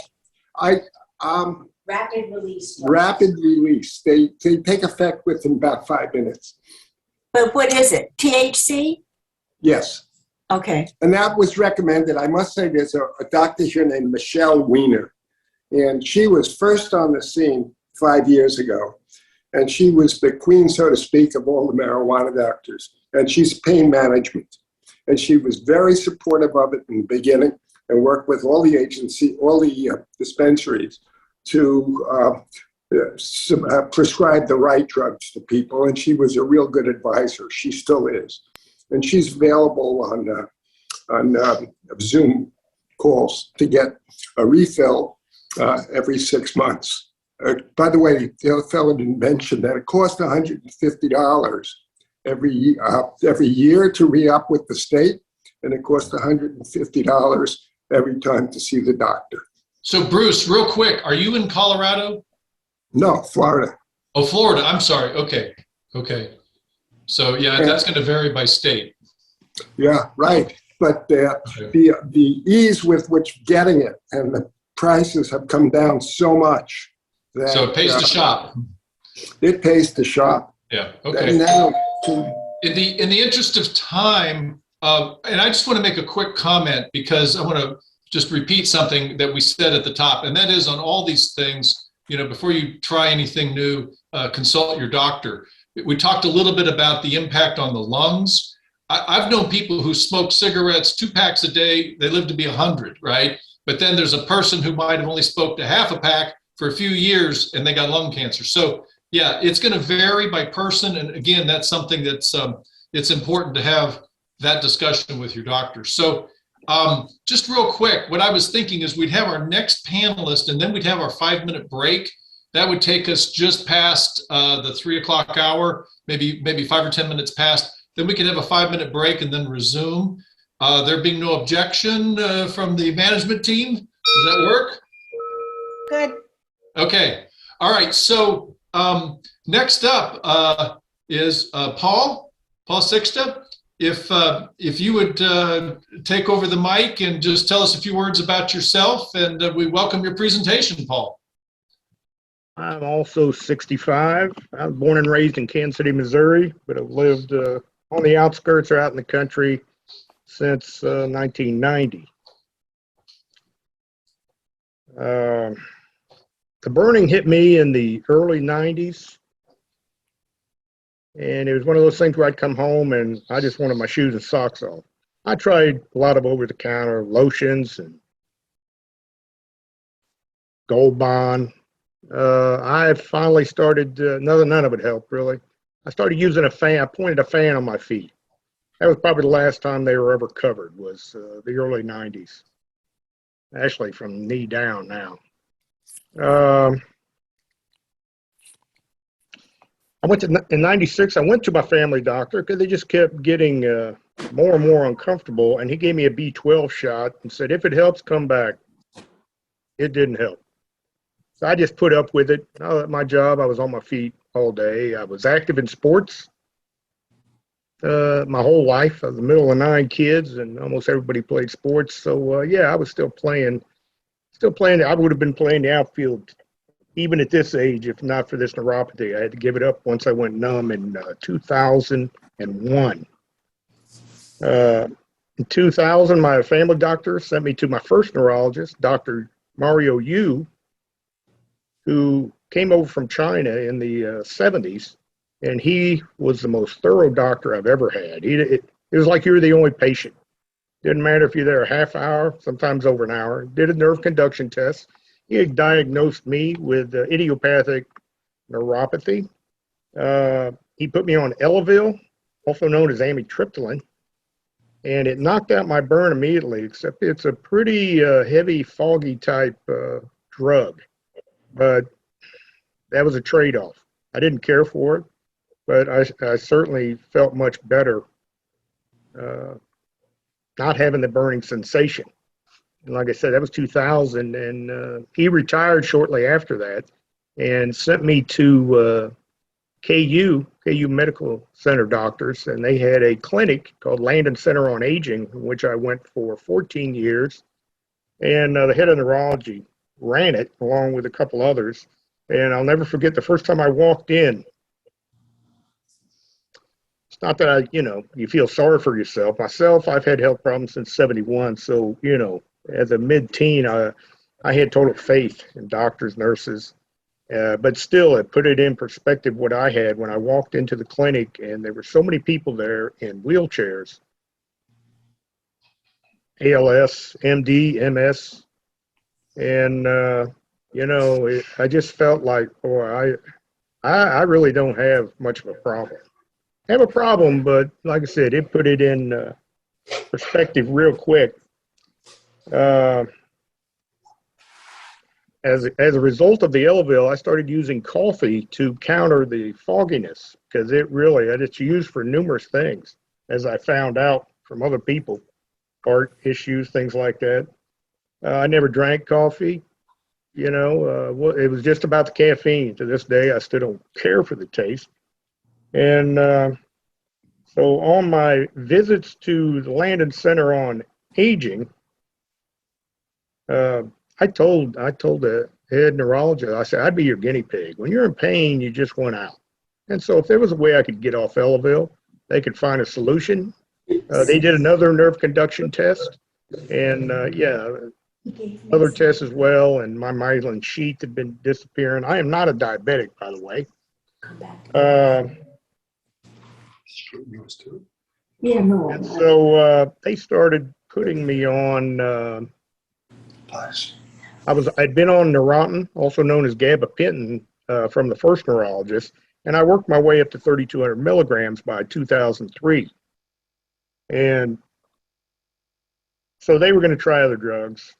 Rapid release. rapid release. They take effect within about 5 minutes. But what is it? THC? Yes. Okay. And that was recommended. I must say there's a doctor here named Michelle Weiner. And she was first on the scene 5 years ago. And she was the queen, so to speak, of all the marijuana doctors. And she's pain management. And she was very supportive of it in the beginning and worked with all the agency, all the dispensaries to prescribe the right drugs to people. And she was a real good advisor. She still is. And she's available on Zoom calls to get a refill every 6 months. By the way, the other fellow didn't mention that it costs $150 every year to re-up with the state, and it costs $150 every time to see the doctor. So Bruce, real quick, are you in Colorado? No, Florida. Oh, Florida. I'm sorry. Okay. So yeah, that's going to vary by state. Yeah, right. But the ease with which getting it and the prices have come down so much that So it pays to shop. It pays to shop. Yeah. Okay. And now, In the interest of time, and I just want to make a quick comment because I want to just repeat something that we said at the top, and that is on all these things, before you try anything new, consult your doctor. We talked a little bit about the impact on the lungs. I've known people who smoke cigarettes, 2 packs a day, they live to be 100, right? But then there's a person who might have only smoked a half a pack for a few years and they got lung cancer. So yeah, it's going to vary by person. And again, that's something that's, it's important to have that discussion with your doctor. So just real quick, what I was thinking is we'd have our next panelist and then we'd have our 5-minute break. That would take us just past the 3 o'clock hour, maybe 5 or 10 minutes past. Then we could have a 5-minute break and then resume. There being no objection from the management team. Does that work? Good. Okay. All right. So next up is Paul Sixta. If you would take over the mic and just tell us a few words about yourself, and we welcome your presentation, Paul. I'm also 65. I was born and raised in Kansas City, Missouri, but I've lived on the outskirts or out in the country since 1990. The burning hit me in the early 90s. And it was one of those things where I'd come home and I just wanted my shoes and socks off. I tried a lot of over-the-counter lotions and Gold Bond. I finally started, none of it helped really. I started using a fan. I pointed a fan on my feet. That was probably the last time they were ever covered, was the early 90s. Actually from knee down now. In 96, I went to my family doctor because they just kept getting more and more uncomfortable. And he gave me a B12 shot and said, if it helps, come back. It didn't help. So I just put up with it. At my job, I was on my feet all day. I was active in sports my whole life. I was the middle of 9 kids and almost everybody played sports. So yeah, I was still playing. I would have been playing the outfield even at this age, if not for this neuropathy. I had to give it up once I went numb in 2001. In 2000, my family doctor sent me to my first neurologist, Dr. Mario Yu, who came over from China in the 70s, and he was the most thorough doctor I've ever had. It was like you were the only patient. Didn't matter if you're there a half hour, sometimes over an hour. Did a nerve conduction test. He had diagnosed me with idiopathic neuropathy. He put me on Elavil, also known as amitriptyline, and it knocked out my burn immediately, except it's a pretty heavy, foggy type drug. But that was a trade-off. I didn't care for it, but I certainly felt much better not having the burning sensation. And like I said, that was 2000, and he retired shortly after that and sent me to KU Medical Center doctors, and they had a clinic called Landon Center on Aging, in which I went for 14 years. And the head of neurology ran it along with a couple others. And I'll never forget the first time I walked in. It's not that you feel sorry for yourself. Myself, I've had health problems since 71. So, as a mid-teen, I had total faith in doctors, nurses. But still, it put it in perspective what I had when I walked into the clinic, and there were so many people there in wheelchairs, ALS, MD, MS, and I just felt like, boy, I really don't have much of a problem. I have a problem, but like I said, it put it in perspective real quick. As a result of the Elavil, I started using coffee to counter the fogginess, because it's used for numerous things, as I found out from other people, heart issues, things like that. I never drank coffee. It was just about the caffeine. To this day, I still don't care for the taste. And so on my visits to the Landon Center on Aging, I told the head neurologist, I said, I'd be your guinea pig. When you're in pain, you just want out. And so if there was a way I could get off Elavil, they could find a solution. They did another nerve conduction test, and other tests as well, and my myelin sheath had been disappearing. I am not a diabetic, by the way. Yeah, no. And so they started putting me on I'd been on Neurontin, also known as gabapentin, from the first neurologist, and I worked my way up to 3,200 milligrams by 2003. And so they were going to try other drugs.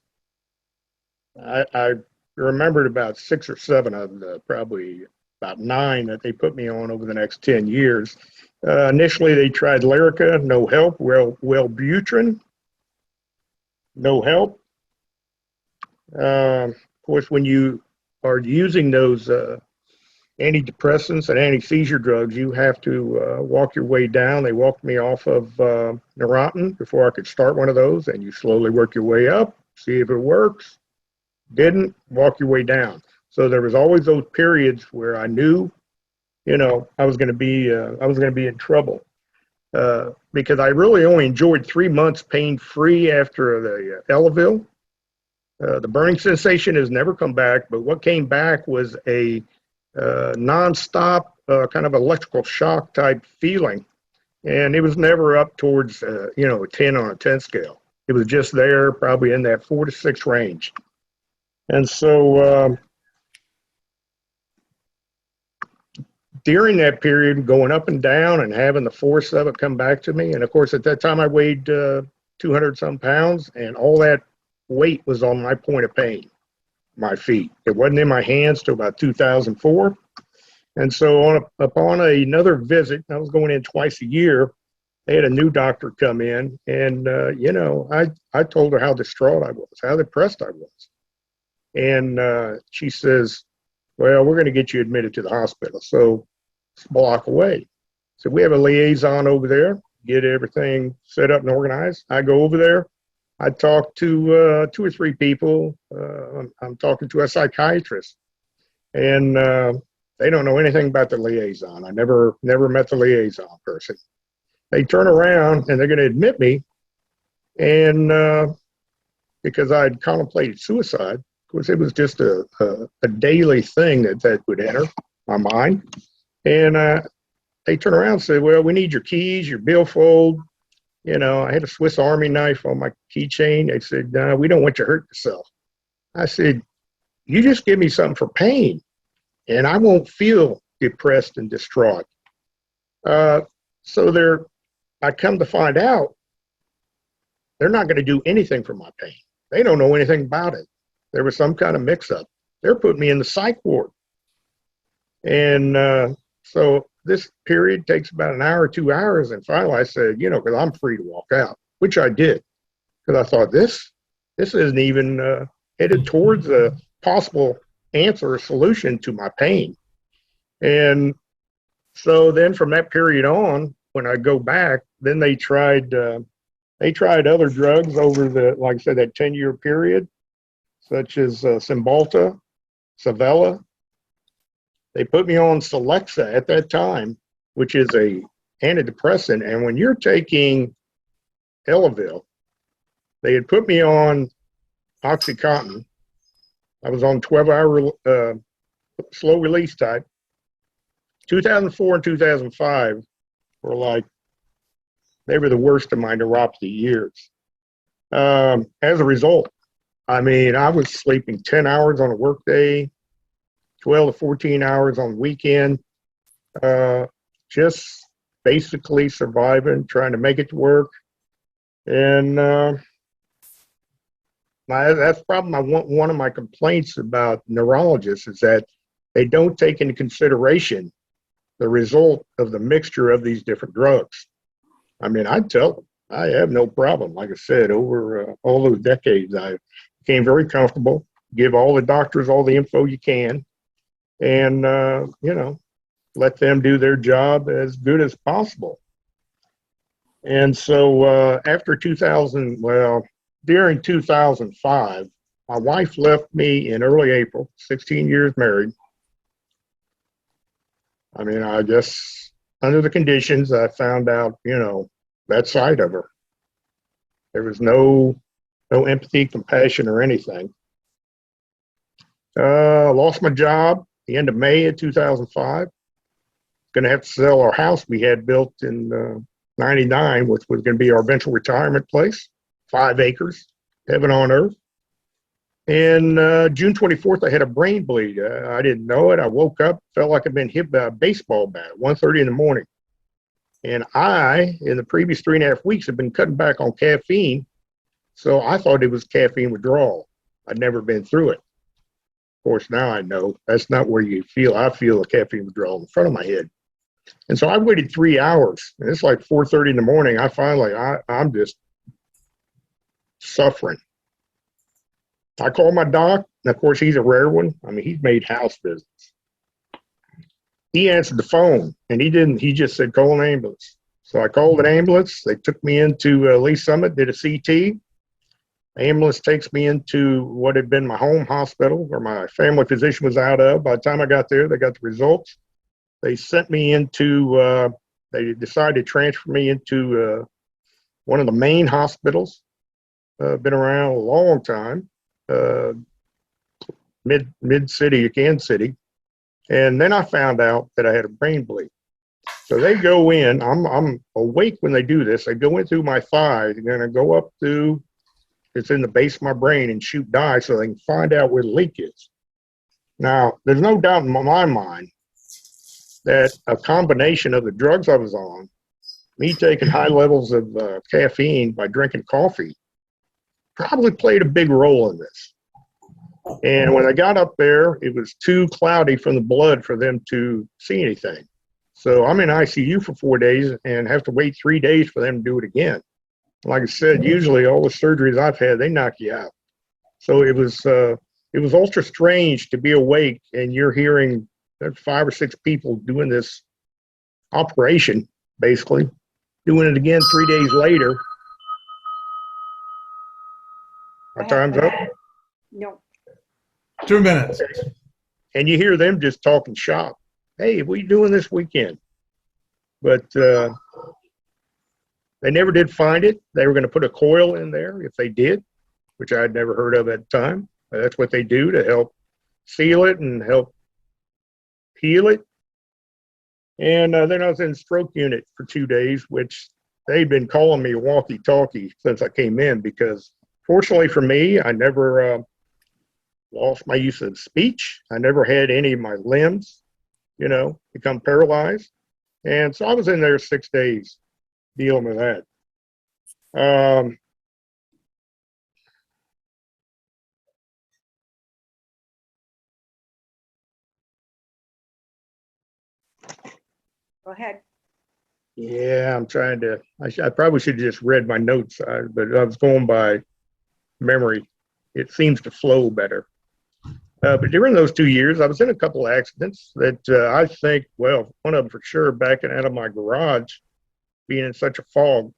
I remembered about 6 or 7 of them, probably about 9 that they put me on over the next 10 years. Initially, they tried Lyrica, no help. Wellbutrin, no help. Of course, when you are using those antidepressants and anti-seizure drugs, you have to walk your way down. They walked me off of Neurontin before I could start one of those, and you slowly work your way up, see if it works. Didn't, walk your way down. So there was always those periods where I knew, I was going to be in trouble, because I really only enjoyed 3 months pain-free after the Elavil. The burning sensation has never come back, but what came back was a nonstop kind of electrical shock type feeling, and it was never up towards a 10 on a 10 scale. It was just there, probably in that 4 to 6 range. And so during that period, going up and down and having the force of it come back to me, and of course at that time I weighed 200 some pounds, and all that weight was on my point of pain, my feet. It wasn't in my hands till about 2004. And so upon another visit, I was going in twice a year, they had a new doctor come in, and I told her how distraught I was, how depressed I was. And she says, well, we're going to get you admitted to the hospital. So it's a block away. So we have a liaison over there, get everything set up and organized. I go over there. I talk to 2 or 3 people. I'm talking to a psychiatrist, and they don't know anything about the liaison. I never met the liaison person. They turn around and they're going to admit me, And because I had contemplated suicide, of course, it was just a daily thing that would enter my mind. And they turned around and said, well, we need your keys, your billfold. You know, I had a Swiss Army knife on my keychain. They said, no, we don't want you to hurt yourself. I said, you just give me something for pain and I won't feel depressed and distraught. So I come to find out they're not going to do anything for my pain. They don't know anything about it. There was some kind of mix up. They're putting me in the psych ward. And so this period takes about an hour, 2 hours. And finally I said, you know, because I'm free to walk out, which I did. Because I thought this isn't even headed towards a possible answer or solution to my pain. And so then from that period on, when I go back, then they tried other drugs over like I said, that 10-year period, such as Cymbalta, Savella. They put me on Celexa at that time, which is a antidepressant. And when you're taking Elavil, they had put me on OxyContin. I was on 12-hour slow release type. 2004 and 2005 were they were the worst of my neuropathy years. As a result, I mean, I was sleeping 10 hours on a work day, 12 to 14 hours on the weekend, just basically surviving, trying to make it to work. And that's probably one of my complaints about neurologists is that they don't take into consideration the result of the mixture of these different drugs. I mean, I tell them, I have no problem. Like I said, over all those decades, I became very comfortable, give all the doctors all the info you can, and, you know, let them do their job as good as possible. And so after during 2005, my wife left me in early April, 16 years married. I mean, I guess under the conditions, I found out, you know, that side of her. There was no empathy, compassion, or anything. Lost my job the end of May of 2005. Going to have to sell our house we had built in 99, which was going to be our eventual retirement place, 5 acres, heaven on earth. And June 24th, I had a brain bleed. I didn't know it. I woke up, felt like I'd been hit by a baseball bat at 1:30 in the morning. And I, in the previous 3.5 weeks, had been cutting back on caffeine. So I thought it was caffeine withdrawal. I'd never been through it. Of course, now I know that's not where you feel. I feel a caffeine withdrawal in the front of my head. And so I waited 3 hours. And it's like 4:30 in the morning. I'm just suffering. I called my doc, and of course, he's a rare one. I mean, he's made house visits. He answered the phone, and he just said, call an ambulance. So I called an ambulance. They took me into Lee Summit, did a CT. The ambulance takes me into what had been my home hospital, where my family physician was out of. By the time I got there, they got the results. They sent me into, they decided to transfer me into one of the main hospitals. Been around a long time. Mid-city, Kansas City. And then I found out that I had a brain bleed. So they go in, I'm awake when they do this. They go in through my thigh. They're going to go up to, it's in the base of my brain and shoot dye so they can find out where the leak is. Now, there's no doubt in my mind that a combination of the drugs I was on, me taking high levels of caffeine by drinking coffee, probably played a big role in this. And when I got up there, it was too cloudy from the blood for them to see anything. So I'm in ICU for 4 days and have to wait 3 days for them to do it again. Like I said, usually all the surgeries I've had, they knock you out. So it was ultra strange to be awake and you're hearing 5 or 6 people doing this operation, basically, doing it again 3 days later. My time's up? No. 2 minutes. And you hear them just talking shop. Hey, what are you doing this weekend? But They never did find it. They were going to put a coil in there if they did, which I had never heard of at the time. But that's what they do to help seal it and help heal it. And then I was in stroke unit for 2 days, which they'd been calling me walkie-talkie since I came in, because fortunately for me, I never lost my use of speech. I never had any of my limbs, become paralyzed. And so I was in there 6 days dealing with that. Go ahead. Yeah, I'm trying to, I probably should have just read my notes, but I was going by memory. It seems to flow better. But during those 2 years, I was in a couple of accidents that I think, well, one of them for sure, backing out of my garage, being in such a fog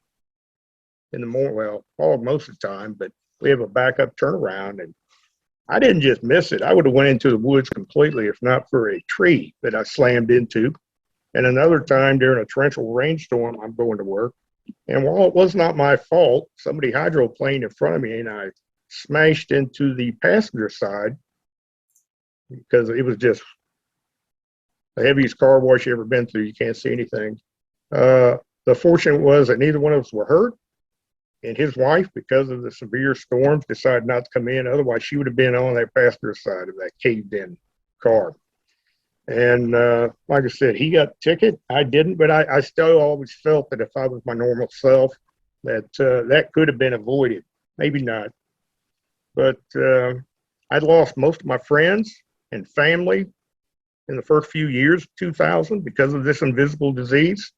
in the morning, well, fog most of the time, but we have a backup turnaround, and I didn't just miss it. I would have went into the woods completely if not for a tree that I slammed into. And another time during a torrential rainstorm, I'm going to work. And while it was not my fault, somebody hydroplaned in front of me and I smashed into the passenger side because it was just the heaviest car wash you ever been through. You can't see anything. The fortunate was that neither one of us were hurt. And his wife, because of the severe storms, decided not to come in. Otherwise, she would have been on that passenger side of that caved-in car. And like I said, he got a ticket. I didn't, but I still always felt that if I was my normal self, that that could have been avoided. Maybe not. But I'd lost most of my friends and family in the first few years of 2000 because of this invisible disease.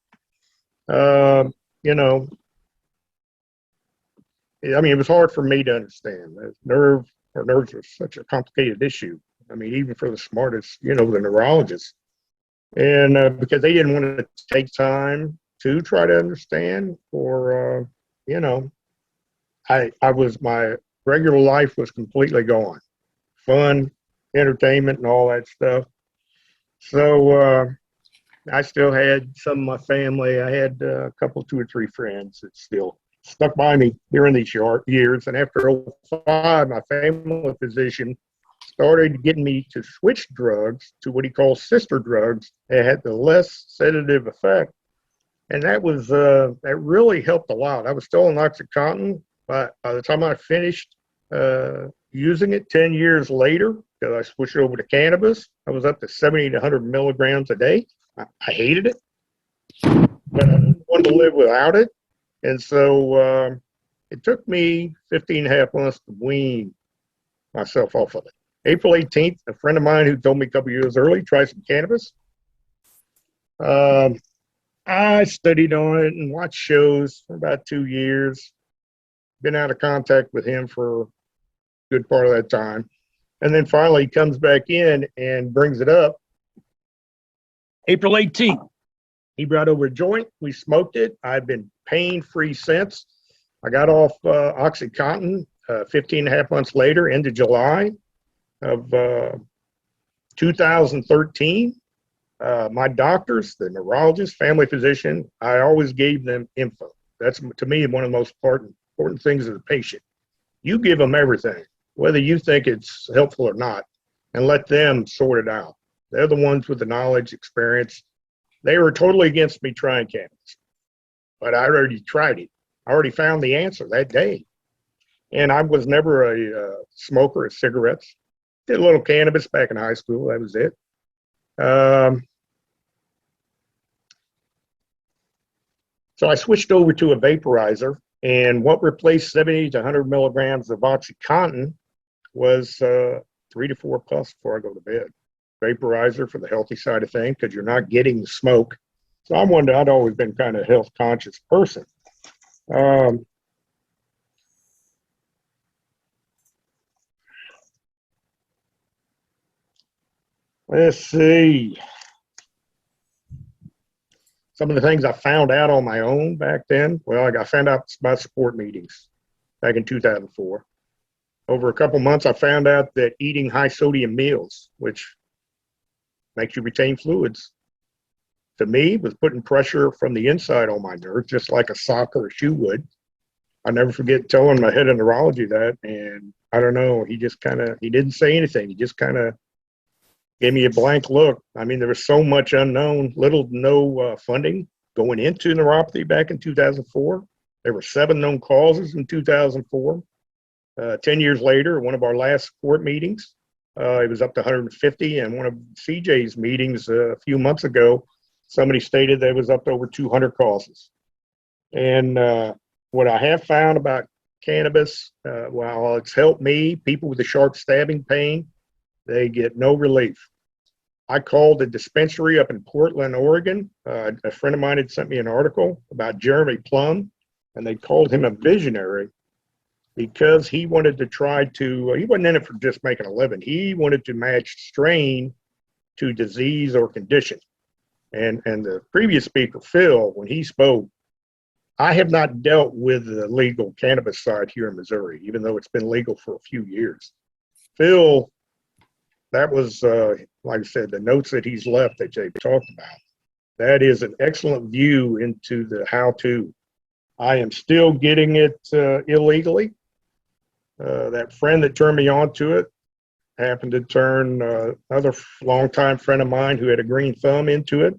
I mean, it was hard for me to understand. Nerves are such a complicated issue. I mean, even for the smartest, the neurologists. And because they didn't want to take time to try to understand, or, my regular life was completely gone. Fun, entertainment, and all that stuff. So I still had some of my family. I had a couple, 2 or 3 friends that still stuck by me during these years. And after 2005, my family physician started getting me to switch drugs to what he calls sister drugs that had the less sedative effect. And that was, that really helped a lot. I was still on OxyContin, but by the time I finished using it 10 years later, because I switched over to cannabis, I was up to 70 to 100 milligrams a day. I hated it, but I didn't want to live without it. And so it took me 15 and a half months to wean myself off of it. April 18th, a friend of mine who told me a couple years early, try some cannabis. I studied on it and watched shows for about 2 years. Been out of contact with him for a good part of that time. And then finally he comes back in and brings it up. April 18th, he brought over a joint. We smoked it. I've been pain-free since. I got off OxyContin 15 and a half months later into July of 2013. My doctors, the neurologist, family physician, I always gave them info. That's, to me, one of the most important things as a patient. You give them everything, whether you think it's helpful or not, and let them sort it out. They're the ones with the knowledge, experience. They were totally against me trying cannabis, but I already tried it. I already found the answer that day. And I was never a smoker of cigarettes. Did a little cannabis back in high school. That was it. So I switched over to a vaporizer, and what replaced 70 to 100 milligrams of OxyContin was 3 to 4 puffs before I go to bed. Vaporizer for the healthy side of things, because you're not getting the smoke. So I'd always been kind of a health conscious person. Let's see. Some of the things I found out on my own back then. Well, I found out about support meetings back in 2004. Over a couple months, I found out that eating high sodium meals, which makes you retain fluids, to me, was putting pressure from the inside on my nerves, just like a sock or a shoe would. I never forget telling my head of neurology that, and I don't know, he didn't say anything. He just kind of gave me a blank look. I mean, there was so much unknown, little to no funding going into neuropathy back in 2004. There were 7 known causes in 2004. 10 years later, one of our last court meetings, it was up to 150, and one of CJ's meetings a few months ago, somebody stated that it was up to over 200 causes. And what I have found about cannabis, while it's helped me, people with a sharp stabbing pain, they get no relief. I called the dispensary up in Portland, Oregon. A friend of mine had sent me an article about Jeremy Plum, and they called him a visionary because he wanted to try to, he wasn't in it for just making a living. He wanted to match strain to disease or condition. And the previous speaker, Phil, when he spoke, I have not dealt with the legal cannabis side here in Missouri, even though it's been legal for a few years. Phil, that was, like I said, the notes that he's left that Jay talked about. That is an excellent view into the how-to. I am still getting it illegally. That friend that turned me on to it happened to turn another longtime friend of mine who had a green thumb into it.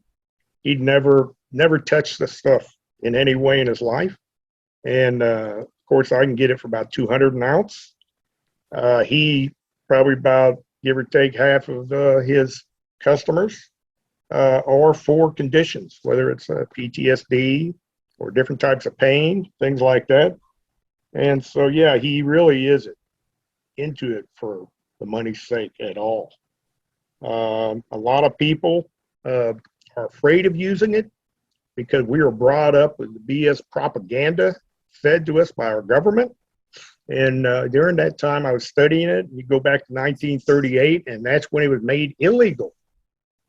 He'd never touched the stuff in any way in his life. And of course, I can get it for about 200 an ounce. He probably about, give or take, half of his customers are for conditions, whether it's PTSD or different types of pain, things like that. And so, yeah, he really isn't into it for the money's sake at all. A lot of people are afraid of using it because we were brought up with the BS propaganda fed to us by our government. And during that time, I was studying it. You go back to 1938, and that's when it was made illegal.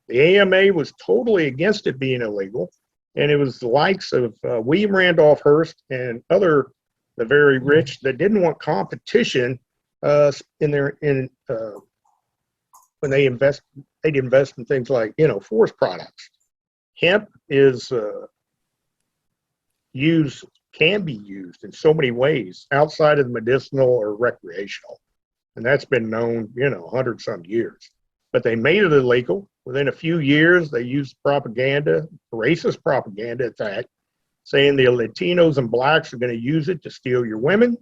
The AMA was totally against it being illegal, and it was the likes of William Randolph Hearst and the very rich that didn't want competition when they invest. They'd invest in things like, forest products. Hemp is can be used in so many ways outside of the medicinal or recreational. And that's been known, 100-some years. But they made it illegal. Within a few years, they used propaganda, racist propaganda at that, saying the Latinos and blacks are going to use it to steal your women.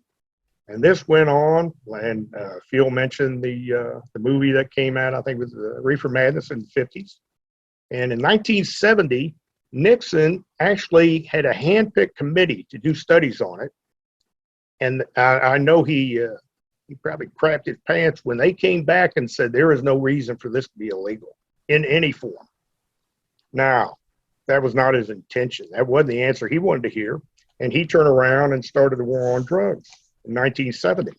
And this went on, and Phil mentioned the movie that came out, I think it was Reefer Madness in the 50s. And in 1970, Nixon actually had a hand-picked committee to do studies on it. And I know he probably crapped his pants when they came back and said there is no reason for this to be illegal in any form. Now, that was not his intention. That wasn't the answer he wanted to hear. And he turned around and started the war on drugs in 1970.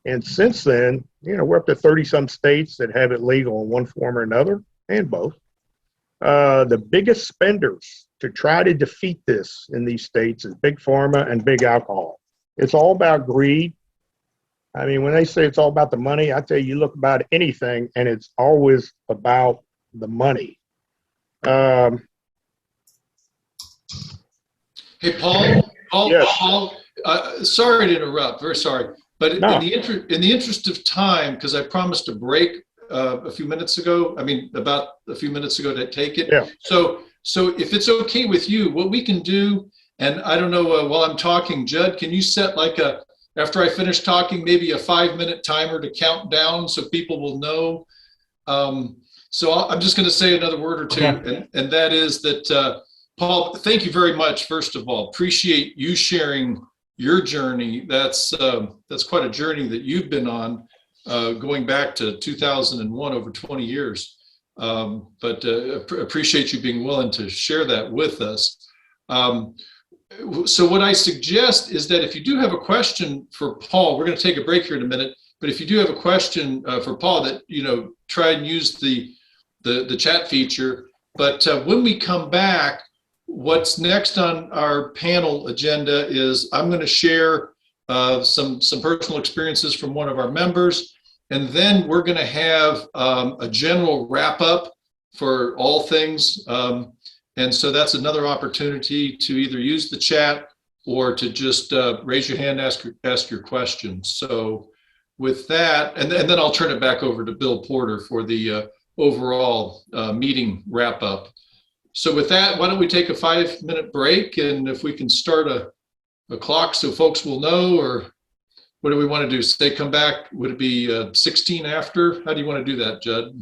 And since then, we're up to 30-some states that have it legal in one form or another, and both. The biggest spenders to try to defeat this in these states is big pharma and big alcohol. It's all about greed. I mean, when they say it's all about the money, I tell you, look about anything, and it's always about the money. Hey, Paul. Yes. Paul. Sorry to interrupt. Very sorry, but No. in the interest of time, because I promised to break about a few minutes ago to take it. Yeah. So if it's okay with you, what we can do, and I don't know, while I'm talking, Judd, can you set after I finish talking, maybe a 5-minute timer to count down so people will know? So I'm just going to say another word or two, Okay. and that is that, Paul, thank you very much. First of all, appreciate you sharing your journey. That's quite a journey that you've been on, going back to 2001, over 20 years. But appreciate you being willing to share that with us. So what I suggest is that if you do have a question for Paul, we're going to take a break here in a minute, but if you do have a question for Paul, that, try and use the chat feature. But when we come back, what's next on our panel agenda is I'm going to share some personal experiences from one of our members, and then we're going to have a general wrap up for all things. And so that's another opportunity to either use the chat or to just raise your hand, ask your questions. So with that, and then I'll turn it back over to Bill Porter for the overall meeting wrap up. So with that, why don't we take a 5-minute break, and if we can start a clock so folks will know, or what do we want to do? Say come back, would it be 16 after? How do you want to do that, Judd?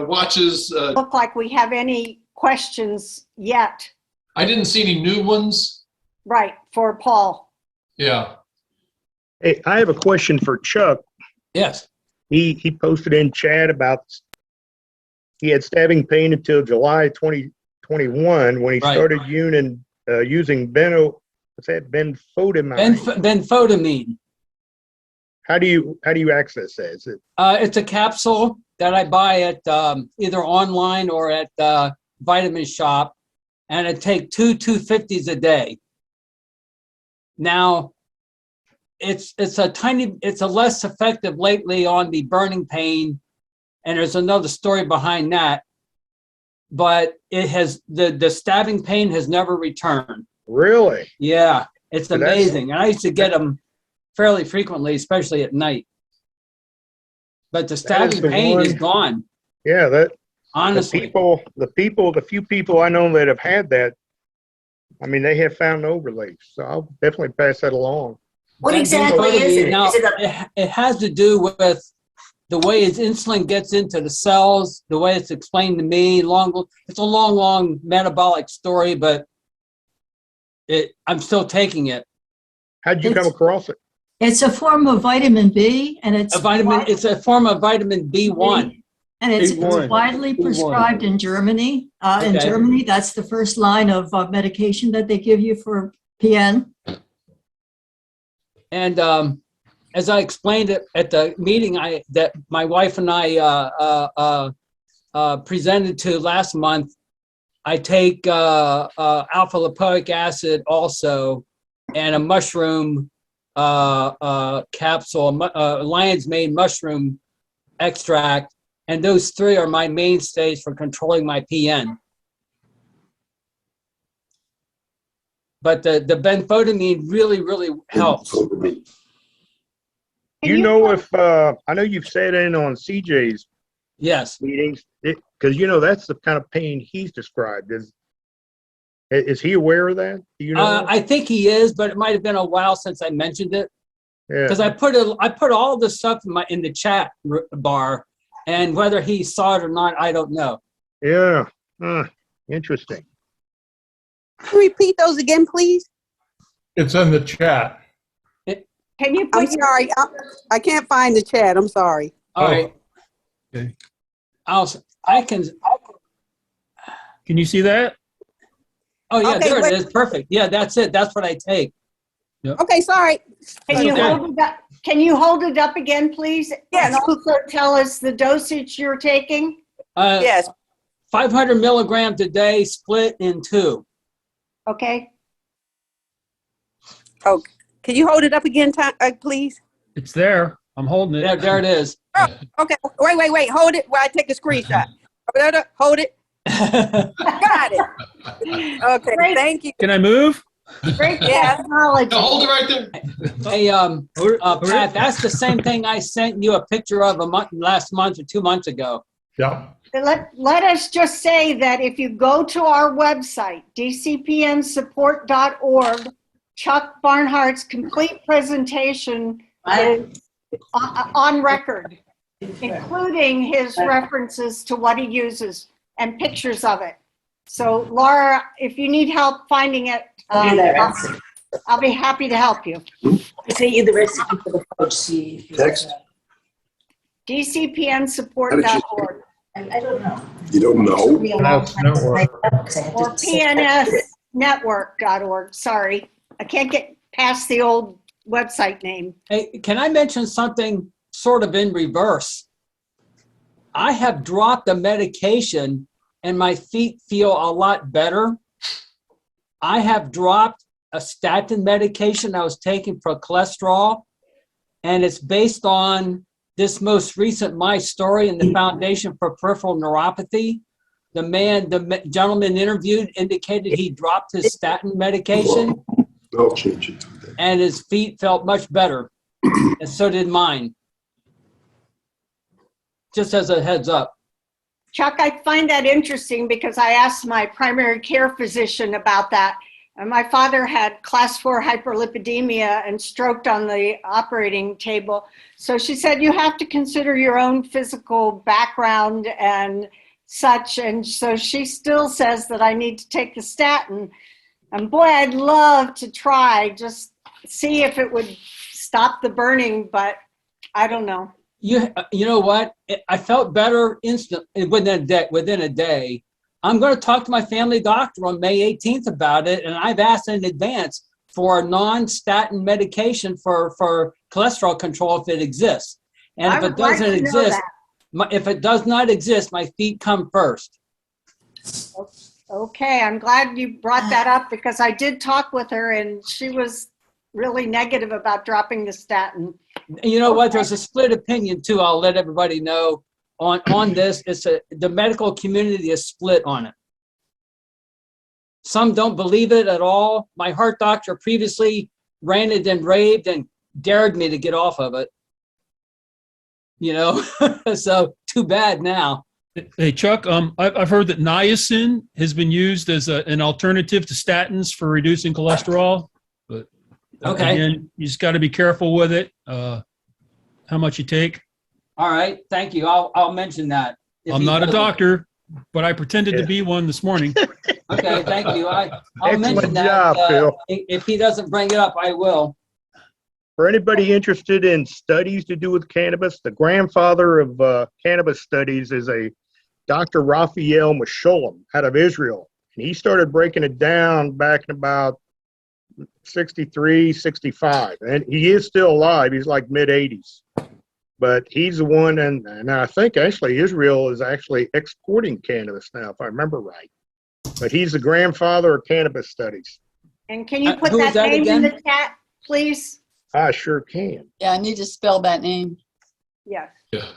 Watches. Look like we have any questions yet. I didn't see any new ones. Right, for Paul. Yeah. Hey, I have a question for Chuck. Yes. He posted in chat about he had stabbing pain until July 2021 when he Right. started using benfotiamine. Benfotiamine. How do you access that? Is it It's a capsule that I buy at either online or at Vitamin Shop, and I take 250s a day. Now, it's a less effective lately on the burning pain, and there's another story behind that. But it has the stabbing pain has never returned. really? Yeah, it's So that's- amazing, and I used to get them fairly frequently, especially at night. But the stabbing the pain is one- gone. Yeah, that Honestly, the few people I know that have had that, I mean, they have found no relief. So I'll definitely pass that along. What That exactly is benfotiamine, it? now, Is it a, it has to do with the way his insulin gets into the cells, the way it's explained to me. It's a long metabolic story, but I'm still taking it. How'd you come It's- across it? It's a form of vitamin B, and it's It's a form of vitamin B1. and it's B1. widely prescribed in Germany. In Okay. Germany, that's the first line of medication that they give you for PN. And as I explained it at the meeting that my wife and I presented to last month, I take alpha lipoic acid also, and a mushroom capsule, lion's mane mushroom extract, and those three are my mainstays for controlling my PN. But the benfotiamine really helps. You know, if I know you've sat in on CJ's Yes. meetings, because that's the kind of pain he's described. Is he aware of that? Do you know? I think he is, but it might have been a while since I mentioned it, because Yeah. I put all this stuff in the chat bar, and whether he saw it or not, I don't know. Yeah. Interesting. Can you repeat those again, please? It's in the chat. Can you I'm put your, sorry. I can't find the chat. I'm sorry. All Oh, right. okay. I can. Can you see that? Oh yeah, Okay, there wait. it is. Perfect. Yeah, that's it. That's what I take. Okay, sorry. can you Okay. hold it up? Can you hold it up again, please? Yes. And also tell us the dosage you're taking? Yes. 500 milligrams a day, split in 2. Okay. Oh, can you hold it up again, please? It's there. I'm holding it. There it is. Okay. Wait. Hold it while I take a screenshot. Hold it. Got it. Okay. Great. Thank you. Can I move? Great Yeah. technology. No, hold it right there. Hey, Pat, that's the same thing I sent you a picture of last month or 2 months ago. Yeah. Let us just say that if you go to our website, dcpnsupport.org, Chuck Barnhart's complete presentation is on record, including his references to what he uses and pictures of it. So Laura, if you need help finding it, I'll do that recipe. I'll be happy to help you. I sent you the recipe for the fudge, see if you Text. dcpnsupport.org I don't know. You don't know? Took me a long That's time to network. type it up 'cause I had or to set it up. pnsnetwork.org. Sorry, I can't get past the old website name. Hey, can I mention something sort of in reverse? I have dropped the medication and my feet feel a lot better. I have dropped a statin medication I was taking for cholesterol, and it's based on this most recent My Story and the Foundation for Peripheral Neuropathy. the gentleman interviewed indicated he dropped his statin medication I'll change it to that. and his feet felt much better. And so did mine. Just as a heads up. Chuck, I find that interesting because I asked my primary care physician about that. And my father had class 4 hyperlipidemia and stroked on the operating table. So she said, you have to consider your own physical background and such. And so she still says that I need to take the statin. And boy, I'd love to try, just see if it would stop the burning, but I don't know. You know what? I felt better within a day. I'm going to talk to my family doctor on May 18th about it, and I've asked in advance for a non-statin medication for cholesterol control if it exists. And if it doesn't exist, if it does not exist, my feet come first. Okay, I'm glad you brought that up because I did talk with her and she was really negative about dropping the statin. You know what? There's a split opinion too. I'll let everybody know on this. The medical community is split on it. Some don't believe it at all. My heart doctor previously ranted and raved and dared me to get off of it. You know, so too bad now. Hey, Chuck, I've heard that niacin has been used as an alternative to statins for reducing cholesterol. But Okay. again, you just got to be careful with it, how much you take. All right. Thank you. I'll mention that. If I'm he not a doesn't. doctor, but I pretended to be one this morning. Okay. Thank you. I'll Excellent mention that. job, Phil. If he doesn't bring it up, I will. For anybody interested in studies to do with cannabis, the grandfather of cannabis studies is a Dr. Raphael Meshulam out of Israel. And he started breaking it down back in about 63, 65. And he is still alive. He's like mid-80s. But he's the one, and I think actually Israel is actually exporting cannabis now, if I remember right. But he's the grandfather of cannabis studies. And can you put Who is that that name again? in the chat, please? I sure can. Yeah, I need to spell that name. Yes. Yeah.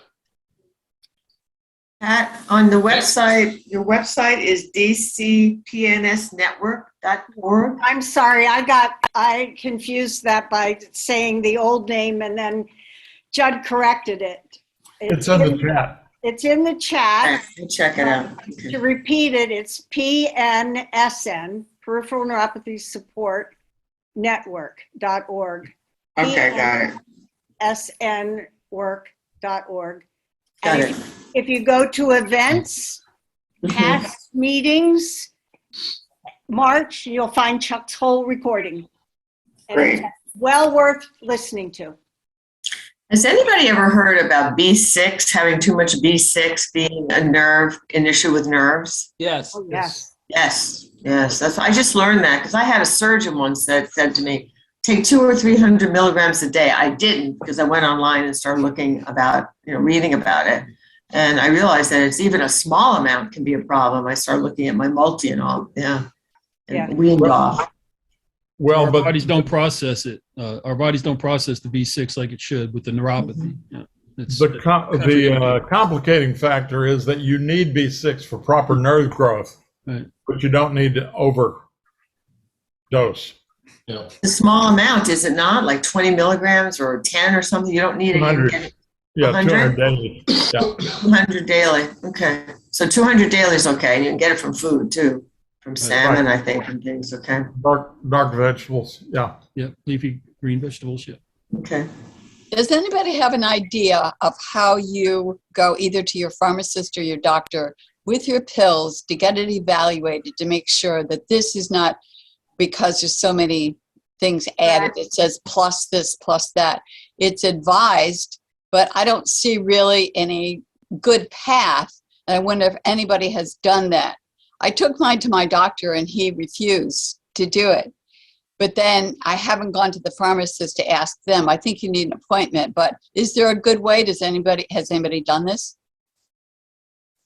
Pat, on the website, your website is dcpnsnetwork.org. I'm sorry, I confused that by saying the old name and then Judd corrected it. It's in the chat. It's in the chat. Check it out. Okay. To repeat it, it's PNSN, Peripheral Neuropathy Support Network.org. Okay, got it. PNSNwork.org. Got And it. if you go to events, past meetings, March, you'll find Chuck's whole recording. And Great. it's well worth listening to. Has anybody ever heard about B6, having too much B6 being an issue with nerves? Yes. Oh, yes. Yes. I just learned that because I had a surgeon once that said to me, take 200 or 300 milligrams a day. I didn't because I went online and started looking about, reading about it. And I realized that it's even a small amount can be a problem. I started looking at my multi and all. Yeah. And weaned off. Well, Our but bodies don't process it. Our bodies don't process the B6 like it should with the neuropathy. Yeah. It's the complicating factor is that you need B6 for proper nerve growth, right. but you don't need to overdose. Yeah. A small amount, is it not? Like 20 milligrams or 10 or something? You don't need it. 200. Yeah, 200 daily. Yeah. 200 daily. Okay. So 200 daily is okay. And you can get it from food too. From salmon, I think, and things. Okay. Dark vegetables. Yeah. Yep. Leafy green vegetables. Yeah. Okay. Does anybody have an idea of how you go either to your pharmacist or your doctor with your pills to get it evaluated to make sure that this is not because there's so many things added. It says plus this, plus that. It's advised, but I don't see really any good path. And I wonder if anybody has done that. I took mine to my doctor and he refused to do it. But then I haven't gone to the pharmacist to ask them. I think you need an appointment, but is there a good way? Has anybody done this?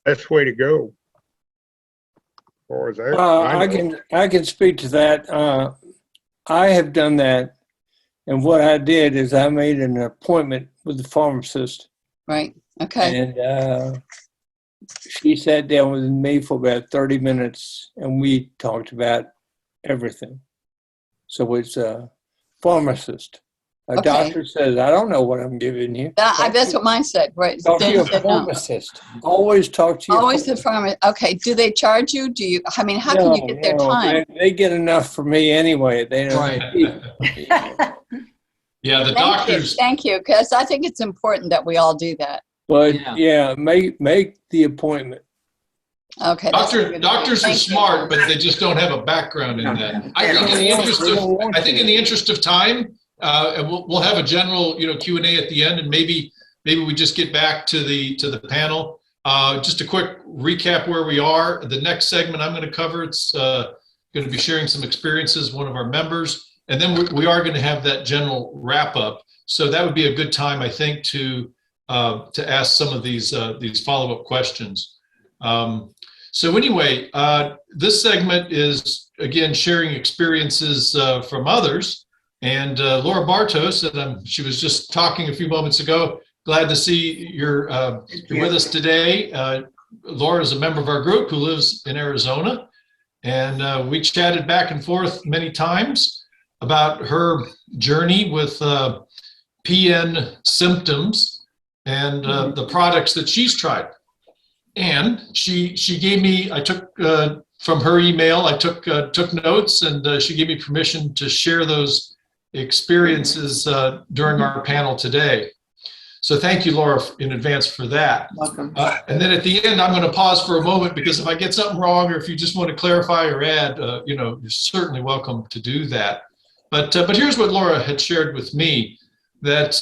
Best way to go. Or is that? I can speak to that. I have done that, and what I did is I made an appointment with the pharmacist. Right. Okay. And she sat down with me for about 30 minutes and we talked about everything. So it's a pharmacist. A Okay. doctor says, I don't know what I'm giving you. That's what mine said, right? Talk to Dan your said no. pharmacist. Always talk to your Always the pharmacist. farmer. Okay. Do they charge you? Do you, I mean, how can you get their time? They get enough for me anyway. They don't. Right. Yeah, the Thank you. doctors, Thank you. Because I think it's important that we all do that. But Yeah. yeah, make the appointment. Okay. that's a good doctors are point. Thank you. smart, but they just don't have a background in that. I think in the interest of time, and we'll have a general, Q&A at the end, and maybe we just get back to the panel. Just a quick recap where we are. The next segment I'm going to cover, it's going to be sharing some experiences, one of our members, and then we are going to have that general wrap up. So that would be a good time, I think, to ask some of these follow-up questions. So anyway, this segment is, again, sharing experiences from others. And Laura Bartos, and she was just talking a few moments ago, glad to see you're with us today. Laura is a member of our group who lives in Arizona. And we chatted back and forth many times about her journey with PN symptoms and the products that she's tried. And she gave me, I took from her email, I took notes, and she gave me permission to share those experiences during our panel today. So thank you, Laura, in advance for that. Welcome. And then at the end, I'm going to pause for a moment, because if I get something wrong, or if you just want to clarify or add, you're certainly welcome to do that. But here's what Laura had shared with me, that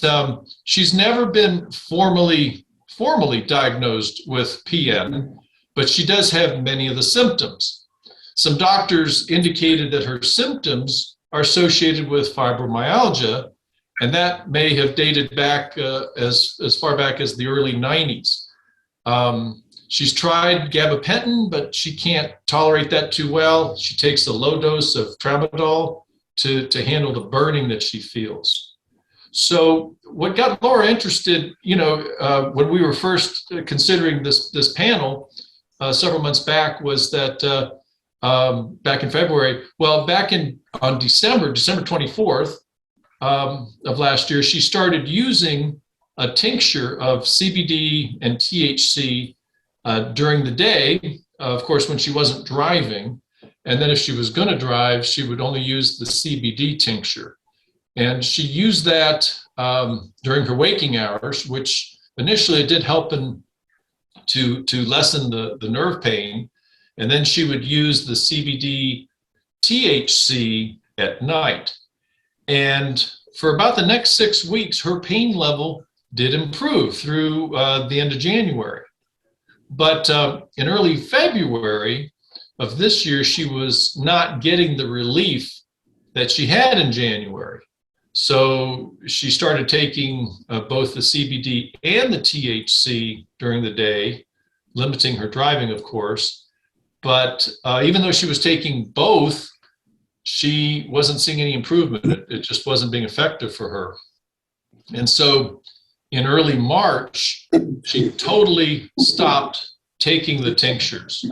she's never been formally diagnosed with PN, but she does have many of the symptoms. Some doctors indicated that her symptoms are associated with fibromyalgia, and that may have dated back as far back as the early 90s. She's tried gabapentin, but she can't tolerate that too well. She takes a low dose of tramadol to handle the burning that she feels. So what got Laura interested, when we were first considering this panel several months back, was that back in February, on December 24th of last year, she started using a tincture of CBD and THC during the day, of course, when she wasn't driving. And then if she was going to drive, she would only use the CBD tincture. And she used that during her waking hours, which initially it did help to lessen the nerve pain. And then she would use the CBD THC at night. And for about the next 6 weeks, her pain level did improve through the end of January. But in early February of this year, she was not getting the relief that she had in January. So she started taking both the CBD and the THC during the day, limiting her driving, of course. But even though she was taking both, she wasn't seeing any improvement. It just wasn't being effective for her. And so in early March, she totally stopped taking the tinctures.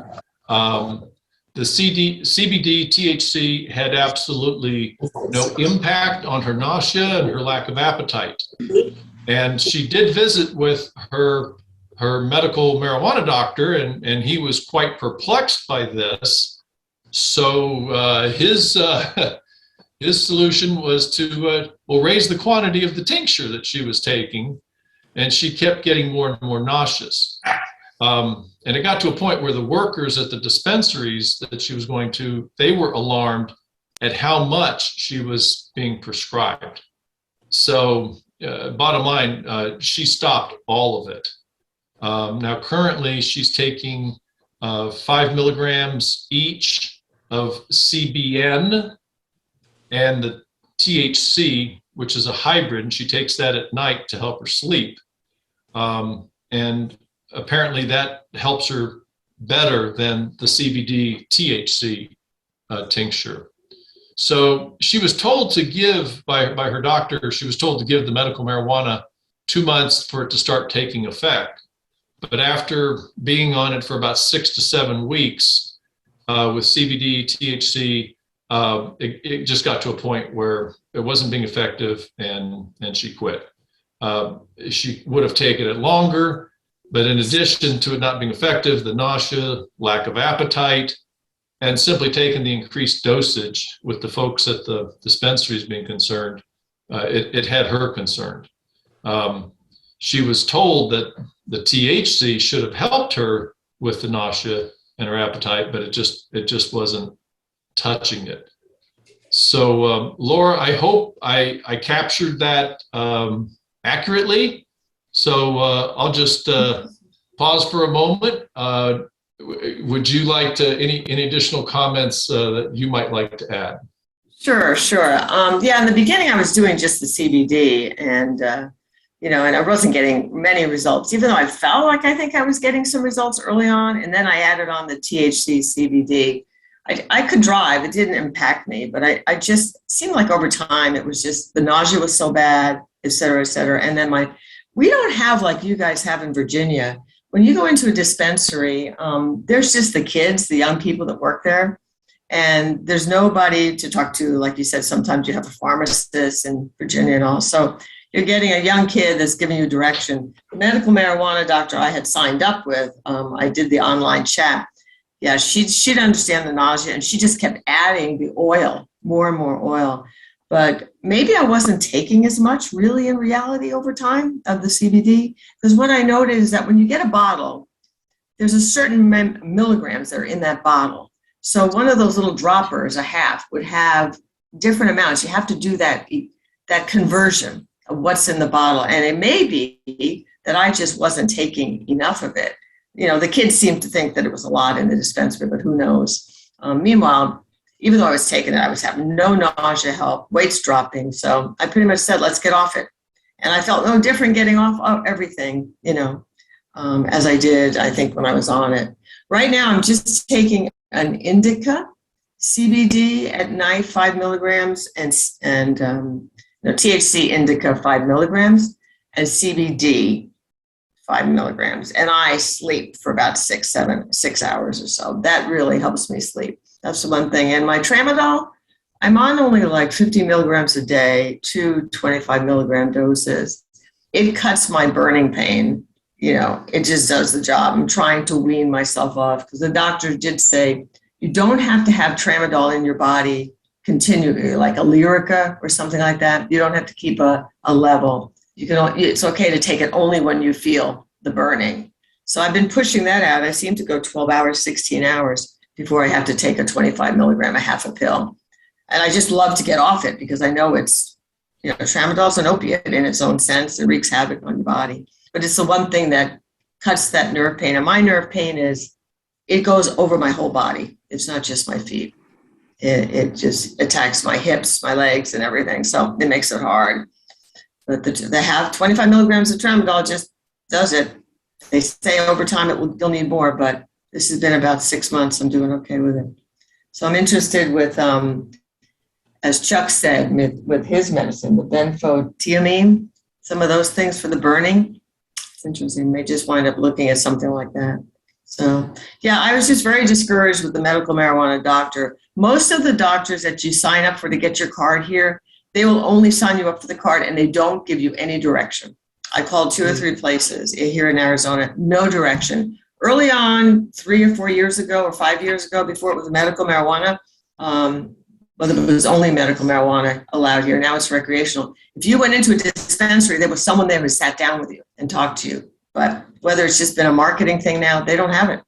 The CBD, THC had absolutely no impact on her nausea and her lack of appetite. And she did visit with her medical marijuana doctor, and he was quite perplexed by this. So his solution was to raise the quantity of the tincture that she was taking, and she kept getting more and more nauseous. And it got to a point where the workers at the dispensaries that she was going to, they were alarmed at how much she was being prescribed. So bottom line, she stopped all of it. Now currently she's taking 5 milligrams each of CBN and the THC, which is a hybrid, and she takes that at night to help her sleep. And apparently that helps her better than the CBD THC tincture. So she was told to give, by her doctor, she was told to give the medical marijuana 2 months for it to start taking effect. but after being on it for about 6 to 7 weeks with CBD, THC, it just got to a point where it wasn't being effective, and she quit. She would have taken it longer, but in addition to it not being effective, the nausea, lack of appetite, and simply taking the increased dosage with the folks at the dispensaries being concerned, it had her concerned. She was told that the THC should have helped her with the nausea and her appetite, but it just wasn't touching it. So, Laura, I hope I captured that accurately. So I'll just pause for a moment. Would you like to, any additional comments that you might like to add? Sure. Yeah, in the beginning, I was doing just the CBD, and and I wasn't getting many results, even though I felt like I think I was getting some results early on. And then I added on the THC CBD. I could drive; it didn't impact me, but I just seemed like over time it was just the nausea was so bad, et cetera, et cetera. And then we don't have like you guys have in Virginia. When you go into a dispensary, there's just the kids, the young people that work there, and there's nobody to talk to. Like you said, sometimes you have a pharmacist in Virginia and all. So you're getting a young kid that's giving you direction. The medical marijuana doctor I had signed up with, I did the online chat. Yeah, she'd understand the nausea, and she just kept adding the oil, more and more oil. But maybe I wasn't taking as much really in reality over time of the CBD, because what I noted is that when you get a bottle, there's a certain milligrams that are in that bottle. So one of those little droppers, a half, would have different amounts. You have to do that conversion of what's in the bottle. And it may be that I just wasn't taking enough of it. The kids seemed to think that it was a lot in the dispensary, but who knows? Meanwhile, even though I was taking it, I was having no nausea help, weights dropping. So I pretty much said, let's get off it. And I felt no different getting off everything, as I did, I think, when I was on it. Right now, I'm just taking an indica CBD at night, 5 milligrams, and THC indica 5 milligrams, and CBD 5 milligrams. And I sleep for about 6 hours or so. That really helps me sleep. That's the one thing. And my tramadol, I'm on only like 50 milligrams a day, 2 25 milligram doses. It cuts my burning pain. It just does the job. I'm trying to wean myself off, because the doctor did say you don't have to have tramadol in your body continually, like a Lyrica or something like that. You don't have to keep a level. It's okay to take it only when you feel the burning. So I've been pushing that out. I seem to go 12 hours, 16 hours before I have to take a 25 milligram, a half a pill. And I just love to get off it, because I know it's, tramadol is an opiate in its own sense. It wreaks havoc on your body. But it's the one thing that cuts that nerve pain. And my nerve pain it goes over my whole body. It's not just my feet. It just attacks my hips, my legs, and everything. So it makes it hard. But they have 25 milligrams of tramadol just does it. They say over time you'll need more, but this has been about 6 months. I'm doing okay with it. So I'm interested with, as Chuck said, with his medicine, the benfotiamine, some of those things for the burning. It's interesting. They just wind up looking at something like that. So, yeah, I was just very discouraged with the medical marijuana doctor. Most of the doctors that you sign up for to get your card here, they will only sign you up for the card, and they don't give you any direction. I called 2 or 3 places here in Arizona, no direction. Early on, 3 or 4 years ago or 5 years ago, before it was medical marijuana, it was only medical marijuana allowed here. Now it's recreational. If you went into a dispensary, there was someone there who sat down with you and talked to you. But whether it's just been a marketing thing now, they don't have it,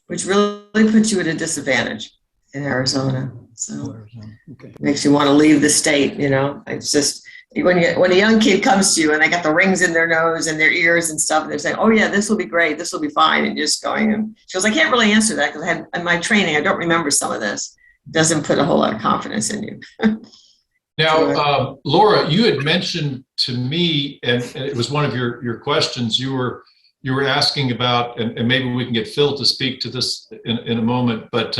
which really puts you at a disadvantage in Arizona. So it makes you want to leave the state, It's just, when a young kid comes to you and they got the rings in their nose and their ears and stuff, and they're saying, oh yeah, this will be great, this will be fine, and you're just going, and she goes, I can't really answer that because I had in my training, I don't remember some of this. It doesn't put a whole lot of confidence in you. Now, Laura, you had mentioned to me, and it was one of your questions, you were asking about, and maybe we can get Phil to speak to this in a moment, but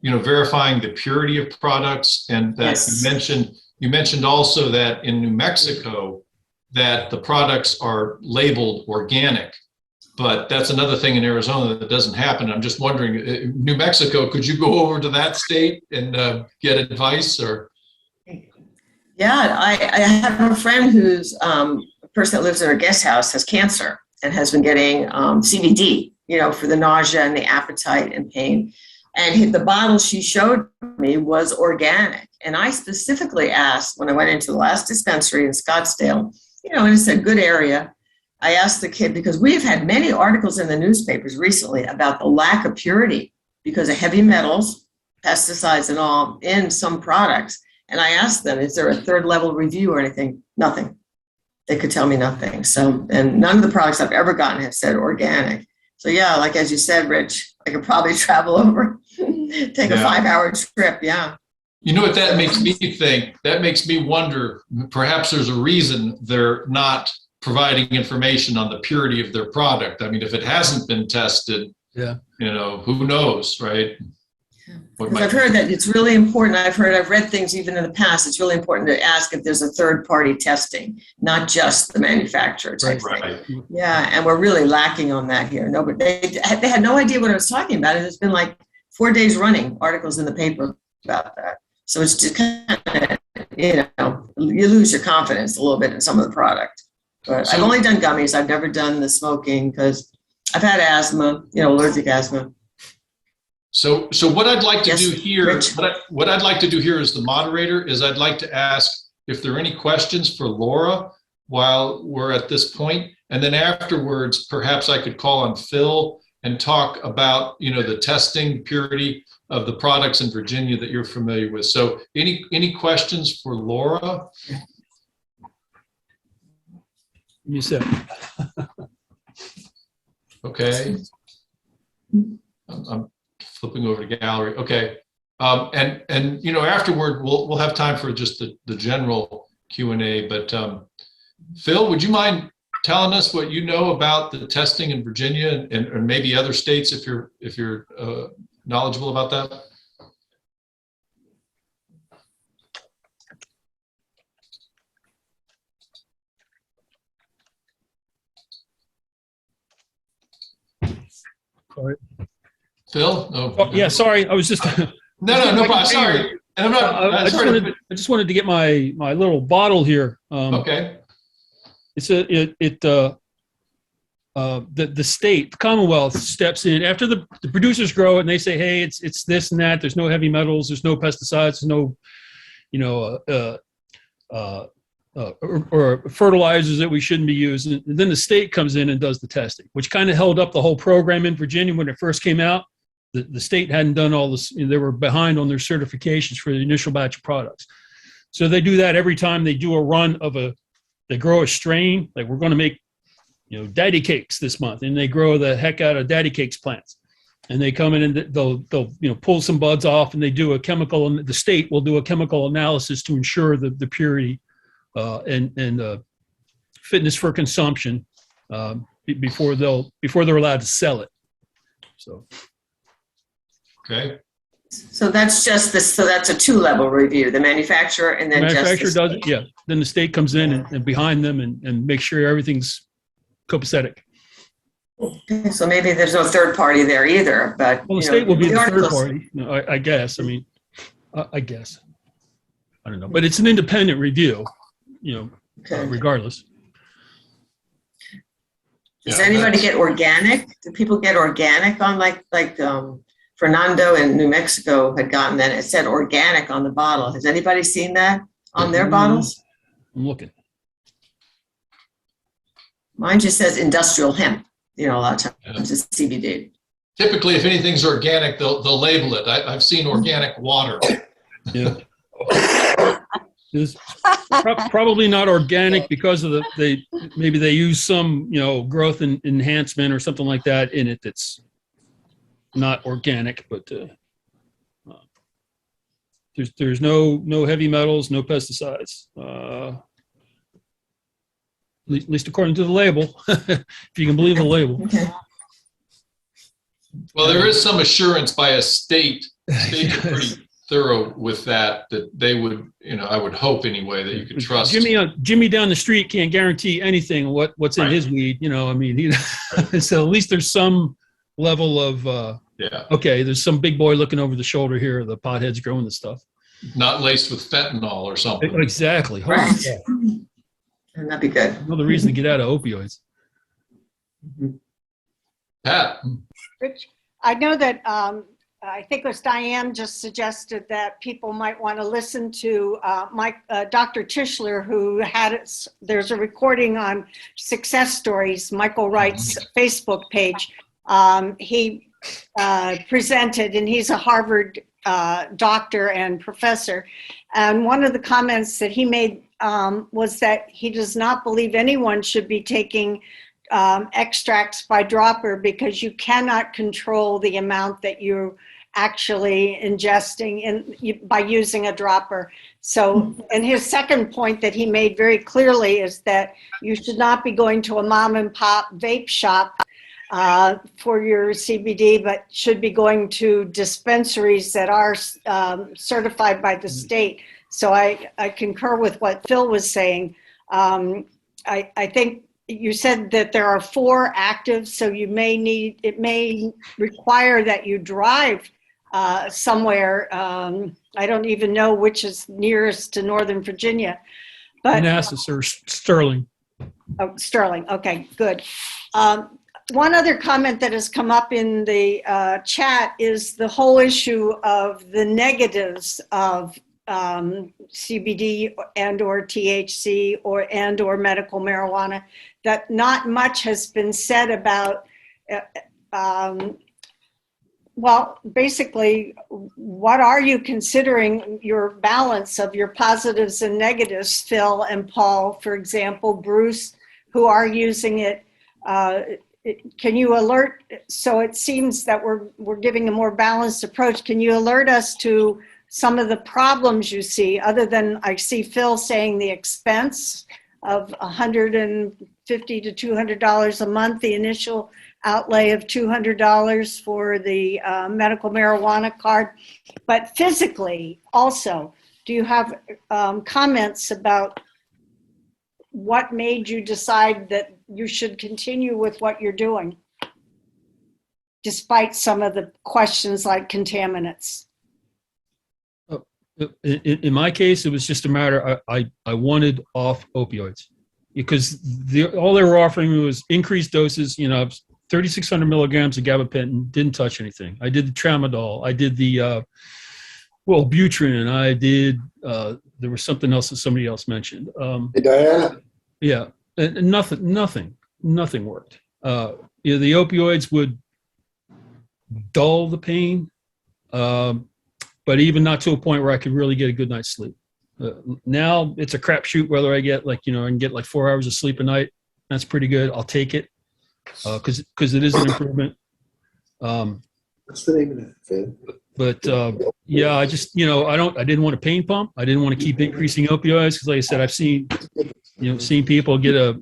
verifying the purity of products, and that Yes. You mentioned also that in New Mexico, that the products are labeled organic. But that's another thing in Arizona that doesn't happen. I'm just wondering, New Mexico, could you go over to that state and get advice or? Yeah, I have a friend who's a person that lives in her guest house has cancer and has been getting CBD, for the nausea and the appetite and pain. And the bottle she showed me was organic. And I specifically asked when I went into the last dispensary in Scottsdale, and it's a good area. I asked the kid, because we've had many articles in the newspapers recently about the lack of purity because of heavy metals, pesticides and all in some products. And I asked them, is there a third level review or anything? Nothing. They could tell me nothing. So, and none of the products I've ever gotten have said organic. So yeah, like as you said, Rich, I could probably travel over, take a 5-hour trip. Yeah. You know what that makes me think? That makes me wonder, perhaps there's a reason they're not providing information on the purity of their product. I mean, if it hasn't been tested, who knows, right? Because I've heard that it's really important. I've read things even in the past. It's really important to ask if there's a third party testing, not just the manufacturer type thing. Right. Yeah, and we're really lacking on that here. Nobody, they had no idea what I was talking about. It's been like 4 days running articles in the paper about that. So it's just kind of, you lose your confidence a little bit in some of the product. But I've only done gummies. I've never done the smoking because I've had asthma, allergic asthma. So what I'd like to Yes, do here, Rich. what I'd like to do here as the moderator is I'd like to ask if there are any questions for Laura while we're at this point, and then afterwards, perhaps I could call on Phil and talk about, the testing purity of the products in Virginia that you're familiar with. So any questions for Laura? You said. Okay. I'm flipping over to gallery. Okay. And afterward, we'll have time for just the general Q&A, but Phil, would you mind telling us what you know about the testing in Virginia and maybe other states if you're knowledgeable about that? Sorry. Phil? No. Oh, yeah, sorry. I was just. No problem. Sorry. And I'm not. I just wanted to get my little bottle here. Okay. It's the state, the Commonwealth steps in after the producers grow it and they say, hey, it's this and that. There's no heavy metals. There's no pesticides. There's no, or fertilizers that we shouldn't be using. And then the state comes in and does the testing, which kind of held up the whole program in Virginia when it first came out. The state hadn't done all this. They were behind on their certifications for the initial batch of products. So they do that every time they do a run of they grow a strain, like we're going to make, daddy cakes this month, and they grow the heck out of daddy cakes plants. And they come in and they'll pull some buds off, and they do a chemical, and the state will do a chemical analysis to ensure the purity and fitness for consumption before they're allowed to sell it. So. Okay. So that's just this. So that's a 2-level review: the manufacturer and then the manufacturer just the does it. Yeah. Then the state comes in and behind them and make sure everything's copacetic. Okay, so maybe there's no third party there either. But Well, the state will be the third articles- party. I guess. I mean, I guess. I don't know, but it's an independent review. Okay. Regardless. Does Yeah, anybody that's- get organic? Do people get organic on like Fernando in New Mexico had gotten that? It said organic on the bottle. Has anybody seen that on their bottles? I'm looking. Mine just says industrial hemp. A lot of times it's CBD. Typically, if anything's organic, they'll label it. I've seen organic water. Yeah. It's probably not organic because of maybe they use some growth and enhancement or something like that in it that's not organic, but there's no heavy metals, no pesticides, at least according to the label, if you can believe the label. Okay. Well, there is some assurance by a state. States are thorough with that they would, I would hope anyway that you could trust. Jimmy down the street can't guarantee anything what's in Right. his weed. I mean, so at least there's some level of Yeah. okay, there's some big boy looking over the shoulder here. The pothead's growing the stuff. Not laced with fentanyl or something. Exactly. Right. And that'd be good. Another reason to get out of opioids. Pat. Rich, I know that I think it was Diane just suggested that people might want to listen to Dr. Tischler, who there's a recording on Success Stories, Michael Wright's Facebook page. He presented, and he's a Harvard doctor and professor. And one of the comments that he made was that he does not believe anyone should be taking extracts by dropper because you cannot control the amount that you're actually ingesting by using a dropper. So, and his second point that he made very clearly is that you should not be going to a mom and pop vape shop for your CBD, but should be going to dispensaries that are certified by the state. So I concur with what Phil was saying. I think you said that there are 4 active, so it may require that you drive somewhere. I don't even know which is nearest to Northern Virginia. But Manassas or Sterling. Oh, Sterling. Okay, good. One other comment that has come up in the chat is the whole issue of the negatives of CBD and or THC and or medical marijuana, that not much has been said about, well, basically, what are you considering your balance of your positives and negatives, Phil and Paul, for example, Bruce, who are using it? Can you alert, so it seems that we're giving a more balanced approach. Can you alert us to some of the problems you see, other than I see Phil saying the expense of $150 to $200 a month, the initial outlay of $200 for the medical marijuana card. But physically also, do you have comments about what made you decide that you should continue with what you're doing, despite some of the questions like contaminants? In my case, it was just a matter, I wanted off opioids because all they were offering me was increased doses, 3,600 milligrams of gabapentin, didn't touch anything. I did the tramadol. I did the, Wellbutrin. I did, there was something else that somebody else mentioned. Hey, Diana. Yeah, and nothing worked. The opioids would dull the pain, but even not to a point where I could really get a good night's sleep. Now it's a crapshoot whether I get I can get 4 hours of sleep a night. That's pretty good. I'll take it because it is an improvement. What's the name of that, Finn? But yeah, I just I didn't want a pain pump. I didn't want to keep increasing opioids because, like I said, I've seen people get a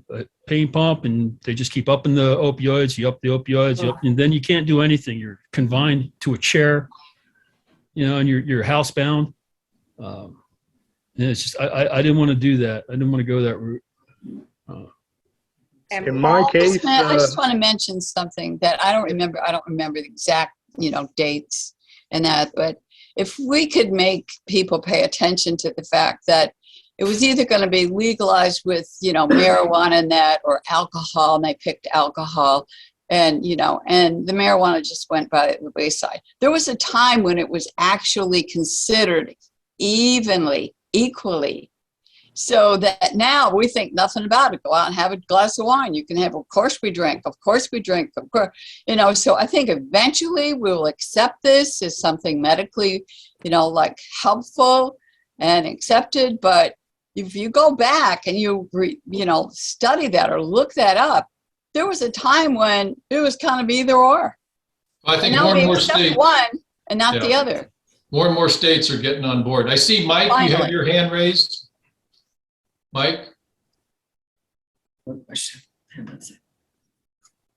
pain pump and they just keep upping the opioids. You up the opioids, and then you can't do anything. You're confined to a chair, and you're housebound. And it's just I didn't want to do that. I didn't want to go that route. In my case, I just want to mention something that I don't remember the exact, dates and that, but if we could make people pay attention to the fact that it was either going to be legalized with, marijuana and that, or alcohol, and they picked alcohol, and the marijuana just went by the wayside. There was a time when it was actually considered equally. So that now we think nothing about it. Go out and have a glass of wine. You can have, of course we drink, of course. So I think eventually we will accept this as something medically, helpful and accepted. But if you go back and you study that or look that up, there was a time when it was kind of either or. I think and now more and we more accept states, one and not the other. more and more states are getting on board. I see, Mike, you have Finally. your hand raised. Mike?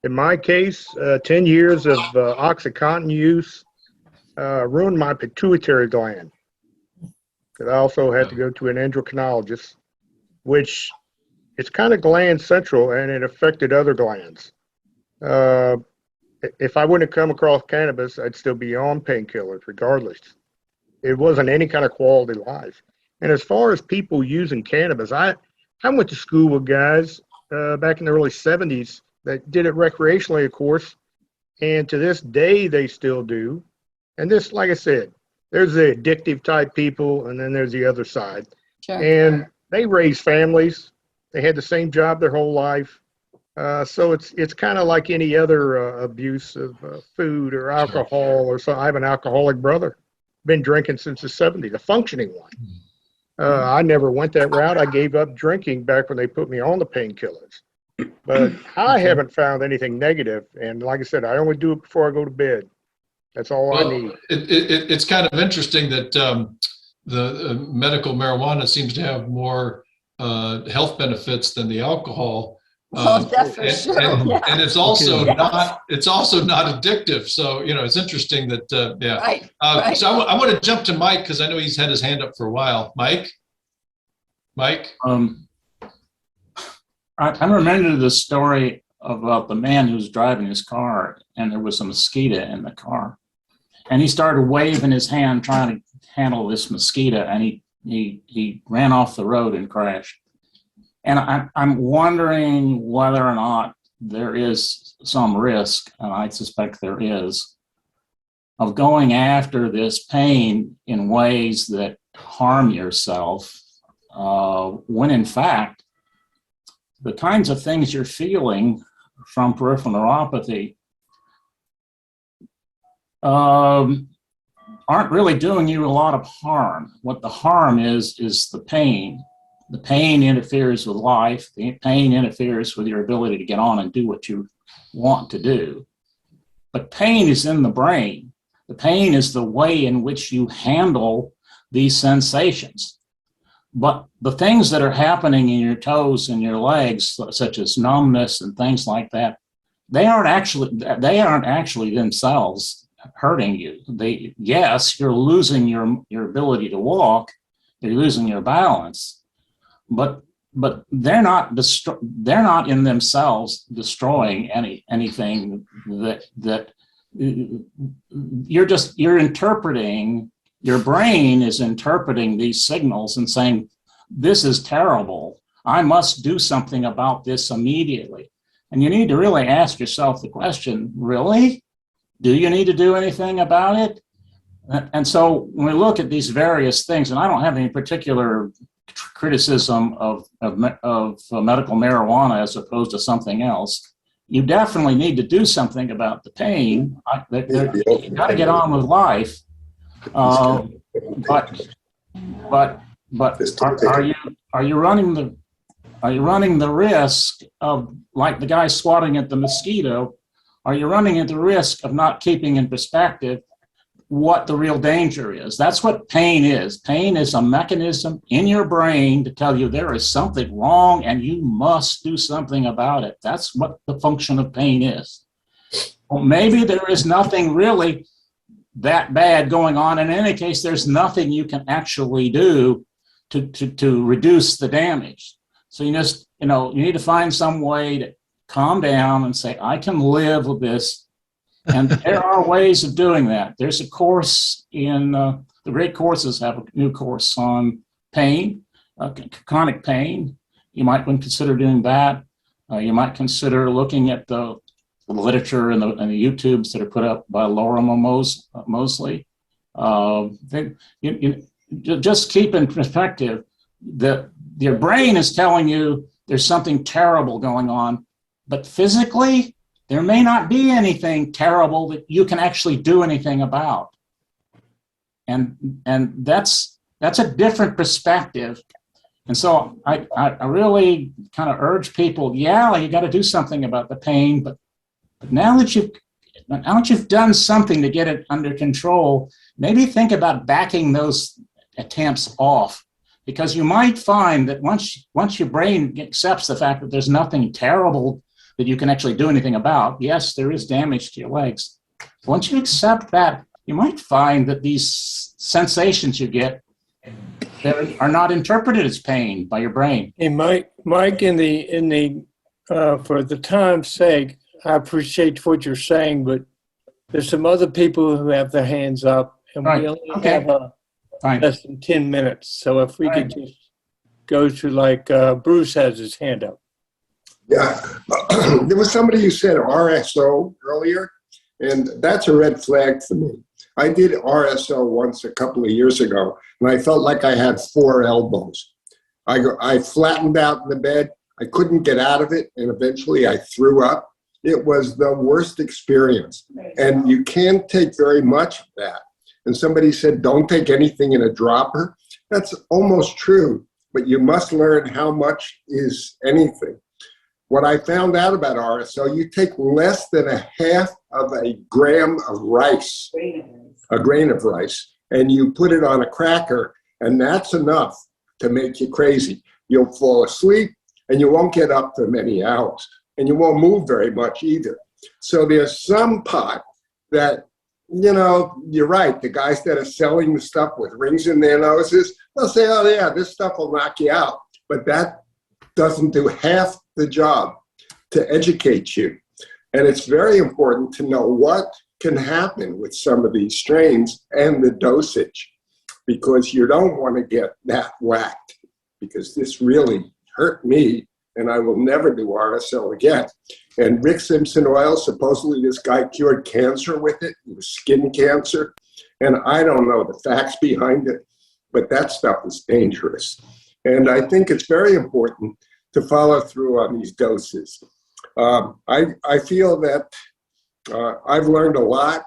in my case, 10 years of OxyContin use ruined my pituitary gland. because I also had to go to an endocrinologist, which it's kind of gland central and it affected other glands. If I wouldn't have come across cannabis, I'd still be on painkillers regardless. It wasn't any kind of quality life. And as far as people using cannabis, I went to school with guys back in the early 70s that did it recreationally, of course, and to this day they still do. And this, like I said, there's the addictive type people, and then there's the other side. Sure. And they raise families. They had the same job their whole life. So it's kind of like any other abuse of food or alcohol or so. I have an alcoholic brother, been drinking since the 70s, a functioning one. I never went that route. I gave up drinking back when they put me on the painkillers. But I haven't found anything negative. And like I said, I only do it before I go to bed. That's all I need. It's kind of interesting that the medical marijuana seems to have more health benefits than the alcohol. Oh, that's for sure. And it's also not addictive. So, it's interesting that, yeah. Right. So I want to jump to Mike because I know he's had his hand up for a while. Mike? I'm reminded of the story about the man who was driving his car and there was a mosquito in the car. And he started waving his hand trying to handle this mosquito and he ran off the road and crashed. And I'm wondering whether or not there is some risk, and I suspect there is, of going after this pain in ways that harm yourself, when in fact, the kinds of things you're feeling from peripheral neuropathy aren't really doing you a lot of harm. What the harm is the pain. The pain interferes with life. The pain interferes with your ability to get on and do what you want to do. But pain is in the brain. The pain is the way in which you handle these sensations. But the things that are happening in your toes and your legs, such as numbness and things like that, they aren't actually themselves hurting you. Yes, you're losing your ability to walk, you're losing your balance. But they're not in themselves destroying anything that you're interpreting. Your brain is interpreting these signals and saying, this is terrible. I must do something about this immediately. And you need to really ask yourself the question, really? Do you need to do anything about it? And so when we look at these various things, and I don't have any particular criticism of medical marijuana as opposed to something else, you definitely need to do something about the pain. You got to get on with life. But are you running the risk of, like the guy swatting at the mosquito? Are you running at the risk of not keeping in perspective what the real danger is? That's what pain is. Pain is a mechanism in your brain to tell you there is something wrong and you must do something about it. That's what the function of pain is. Well, maybe there is nothing really that bad going on. In any case, there's nothing you can actually do to reduce the damage. So you need to find some way to calm down and say, I can live with this. And there are ways of doing that. There's a course the great courses have a new course on pain, chronic pain. You might consider doing that. You might consider looking at the literature and the YouTubes that are put up by Laura Mosley. Just keep in perspective that your brain is telling you there's something terrible going on, but physically, there may not be anything terrible that you can actually do anything about. And that's a different perspective. And so I really kind of urge people, you got to do something about the pain, but now that you've done something to get it under control, maybe think about backing those attempts off, because you might find that once your brain accepts the fact that there's nothing terrible that you can actually do anything about. Yes, there is damage to your legs. Once you accept that, you might find that these sensations you get that are not interpreted as pain by your brain. Hey, Mike, for the time's sake, I appreciate what you're saying, but there's some other people who have their hands up, and Right. we only Okay. have Fine. less than 10 minutes. So if we could Right. just go to like Bruce has his hand up. Yeah, there was somebody who said RSO earlier, and that's a red flag for me. I did RSO once a couple of years ago, and I felt like I had 4 elbows. I flattened out in the bed. I couldn't get out of it, and eventually I threw up. It was the worst experience, and you can't take very much of that. And somebody said, don't take anything in a dropper. That's almost true, but you must learn how much is anything. What I found out about RSO, you take less than a half of a gram of rice, a grain of rice, and you put it on a cracker, and that's enough to make you crazy. You'll fall asleep, and you won't get up for many hours, and you won't move very much either. So there's some pot that, you know, you're right, the guys that are selling the stuff with rings in their noses, they'll say, oh yeah, this stuff will knock you out, but that doesn't do half the job to educate you. And it's very important to know what can happen with some of these strains and the dosage, because you don't want to get that whacked, because this really hurt me and I will never do RSO again. And Rick Simpson oil, supposedly this guy cured cancer with it. It was skin cancer. And I don't know the facts behind it, but that stuff is dangerous. And I think it's very important to follow through on these doses. I feel that I've learned a lot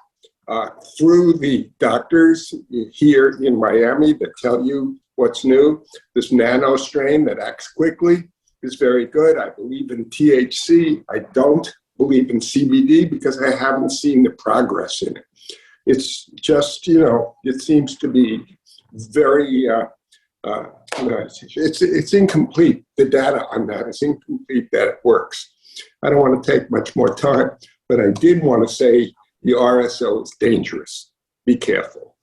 through the doctors here in Miami that tell you what's new. This nano strain that acts quickly is very good. I believe in THC. I don't believe in CBD because I haven't seen the progress in it. It's just, you know, it seems to be very, it's incomplete. The data on that is incomplete that it works. I don't want to take much more time, but I did want to say the RSO is dangerous. Be careful.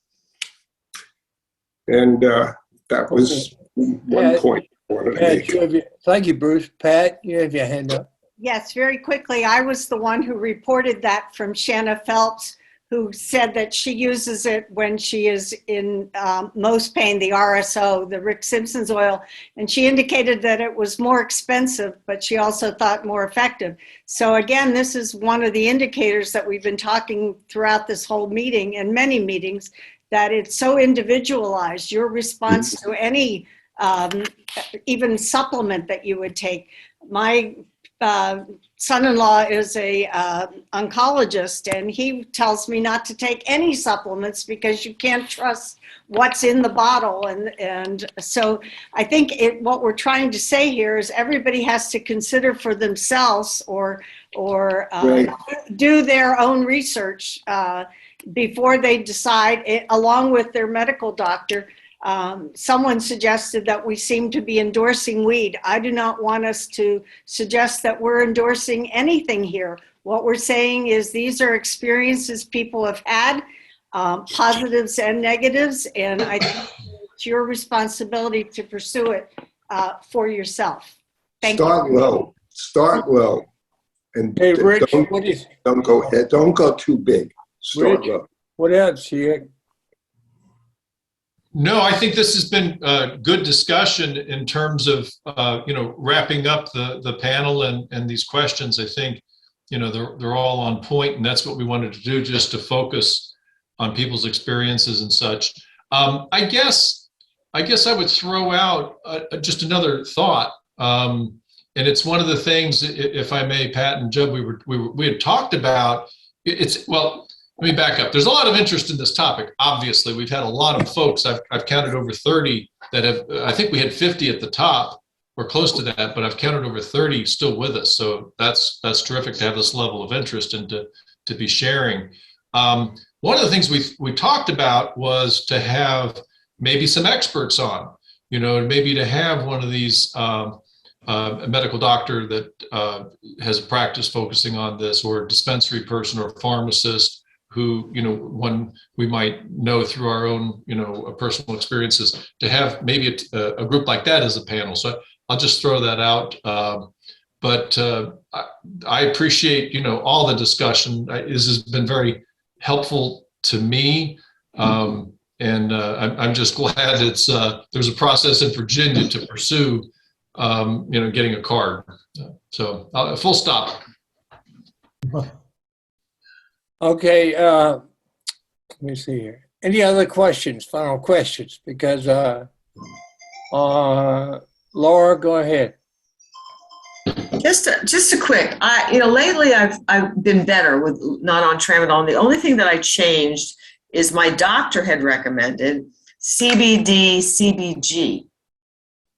And that was one point I wanted to make. Thank you, Bruce. Pat, you have your hand up. Yes, very quickly. I was the one who reported that from Shanna Phelps, who said that she uses it when she is in most pain, the RSO, the Rick Simpson's oil, and she indicated that it was more expensive, but she also thought more effective. So again, this is one of the indicators that we've been talking throughout this whole meeting and many meetings, that it's so individualized, your response to any even supplement that you would take. My son-in-law is a oncologist, and he tells me not to take any supplements because you can't trust what's in the bottle. And so I think what we're trying to say here is everybody has to consider for themselves or Right. do their own research before they decide, along with their medical doctor. Someone suggested that we seem to be endorsing weed. I do not want us to suggest that we're endorsing anything here. What we're saying is these are experiences people have had, positives and negatives, and I think it's your responsibility to pursue it for yourself. Thank you. Start low. And Hey, Rich, don't go ahead. Don't go too big. Start Rich, low. what else here? No, I think this has been a good discussion in terms of, wrapping up the panel and these questions. I think, they're all on point, and that's what we wanted to do, just to focus on people's experiences and such. I guess I would throw out just another thought. And it's one of the things, if I may, Pat and Jeb, we had talked about. Let me back up. There's a lot of interest in this topic. Obviously, we've had a lot of folks. I've counted over 30 that have. I think we had 50 at the top, or close to that, but I've counted over 30 still with us. So that's terrific to have this level of interest and to be sharing. One of the things we talked about was to have maybe some experts on. Maybe to have one of these. A medical doctor that has a practice focusing on this, or a dispensary person or a pharmacist who, one we might know through our own, personal experiences, to have maybe a group like that as a panel. So I'll just throw that out. But I appreciate, all the discussion. This has been very helpful to me. And I'm just glad there's a process in Virginia to pursue, getting a card. So full stop. Okay, let me see here. Any other questions, final questions? Because, Laura, go ahead. Just a quick, lately I've been better with not on tramadol. The only thing that I changed is my doctor had recommended CBD, CBG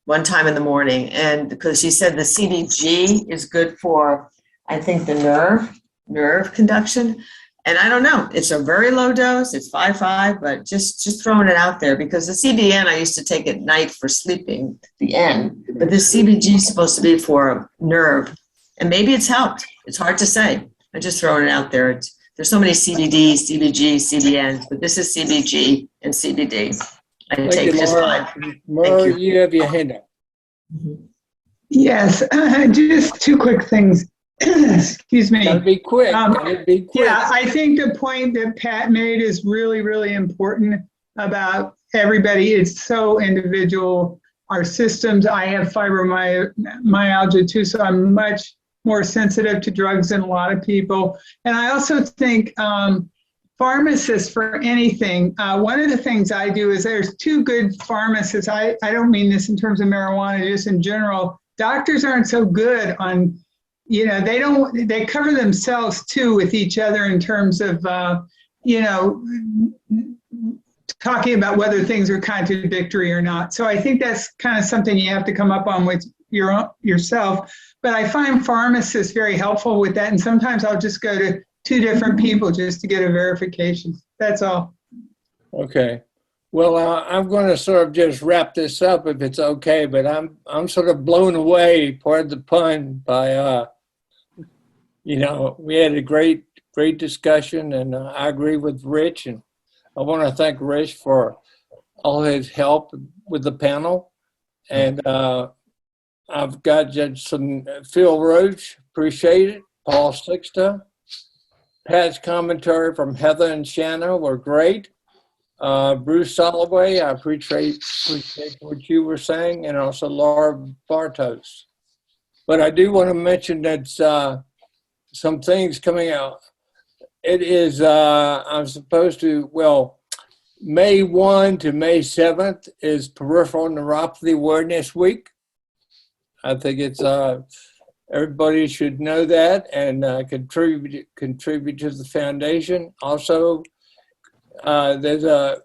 one time in the morning. And because she said the CBG is good for, I think, the nerve conduction. And I don't know, it's a very low dose, it's 5.5, but just throwing it out there, because the CBN I used to take at night for sleeping, the N, but this CBG is supposed to be for nerve. And maybe it's helped. It's hard to say. I'm just throwing it out there. There's so many CBD, CBG, CBNs, but this is CBG and CBD. I Thank take you, just Laura. fine. Laura, you. you have your hand up. Yes, just two quick things. Excuse me. Gotta be quick. Gotta be quick. Yeah, I think the point that Pat made is really, really important about everybody. It's so individual. Our systems, I have fibromyalgia too, so I'm much more sensitive to drugs than a lot of people. And I also think pharmacists for anything, one of the things I do is there's two good pharmacists. I don't mean this in terms of marijuana, just in general. Doctors aren't so good on, they cover themselves too with each other in terms of, talking about whether things are contradictory or not. So I think that's kind of something you have to come up on with yourself. But I find pharmacists very helpful with that. And sometimes I'll just go to two different people just to get a verification. That's all. Okay. Well, I'm going to sort of just wrap this up if it's okay, but I'm sort of blown away, pardon the pun, by, we had a great discussion, and I agree with Rich, and I want to thank Rich for all his help with the panel. And I've got just some Phil Roach, appreciate it, Paul Sixta, Pat's commentary from Heather and Shanna were great. Bruce Soloway, I appreciate what you were saying, and also Laura Bartos. But I do want to mention that some things coming out. It is, I'm supposed to, May 1 to May 7th is Peripheral Neuropathy Awareness Week. I think it's, everybody should know that and contribute to the foundation. Also, there's a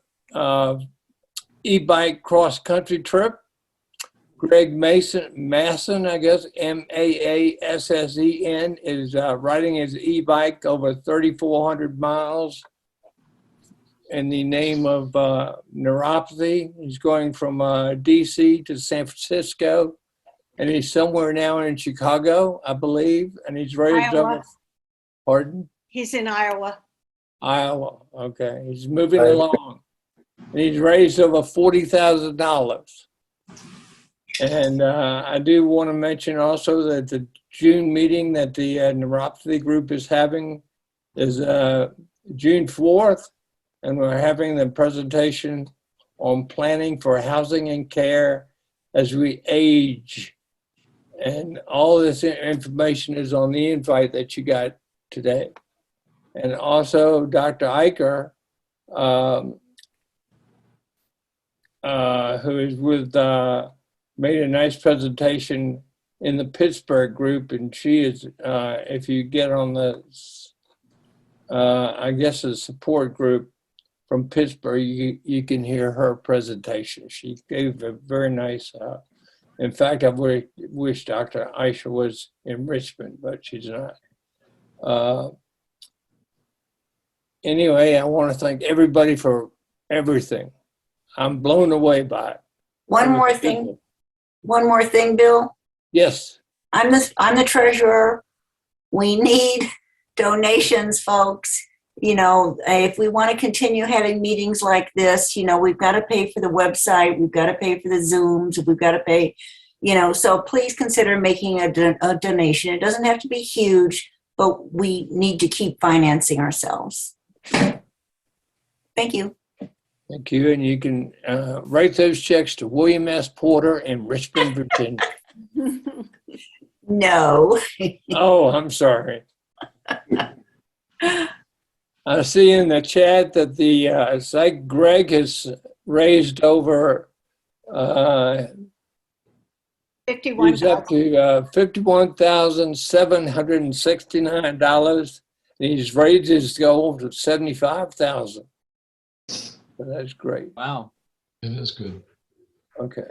e-bike cross-country trip. Greg Masson, I guess, Maassen, is riding his e-bike over 3,400 miles in the name of neuropathy. He's going from DC to San Francisco, and he's somewhere now in Chicago, I believe, and he's raised over. Pardon? He's in Iowa. Iowa, okay. He's moving along. And he's raised over $40,000. And I do want to mention also that the June meeting that the neuropathy group is having is June 4th, and we're having the presentation on planning for housing and care as we age. And all this information is on the invite that you got today. And also Dr. Eicher, who is with, made a nice presentation in the Pittsburgh group, and she is, if you get on the, I guess the support group from Pittsburgh, you can hear her presentation. She gave a very nice, in fact, I wish Dr. Eicher was in Richmond, but she's not. Anyway, I want to thank everybody for everything. I'm blown away by it. One more thing, Bill. Yes. I'm the treasurer. We need donations, folks. if we want to continue having meetings like this, we've got to pay for the website, we've got to pay for the Zooms, we've got to pay, so please consider making a donation. It doesn't have to be huge, but we need to keep financing ourselves. Thank you. Thank you. And you can write those checks to William S. Porter in Richmond, Virginia. No. Oh, I'm sorry. I see in the chat that the Psych Greg has raised over he's up to $51,769. And he's raised his goal to $75,000. So that's great. Wow. It is good. Okay.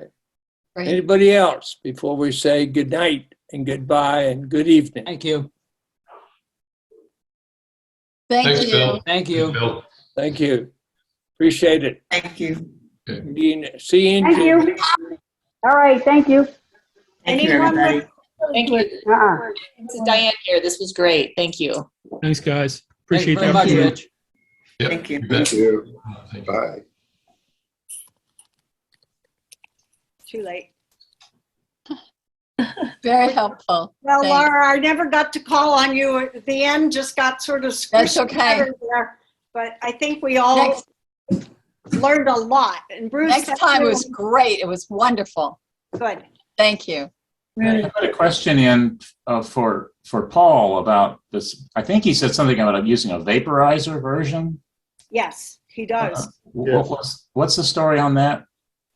Great. Anybody else before we say good night and goodbye and good evening? Thank you. Thank Thanks, you. Bill. Thank you. Bill. Thank you. Appreciate it. Thank you. See you in Thank June. you. All right, thank you. Thank you, Anyone with- everybody. Thank you. Uh-uh. This is Diane here. This was great. Thank you. Thanks, guys. Thank you Appreciate very the much, opportunity. Rich. Yep, Thank you. you bet. Thank you. Thank you. Bye. Too late. Very helpful. Well, Thanks. Laura, I never got to call on you at the end, just got sort of That's squished okay. together there. But I think we all Next, learned a lot. And Bruce, next that's time really was great. It was wonderful. good. Thank you. I put a question in for Paul about this. I think he said something about using a vaporizer version. Yes, he does. What's the story on that?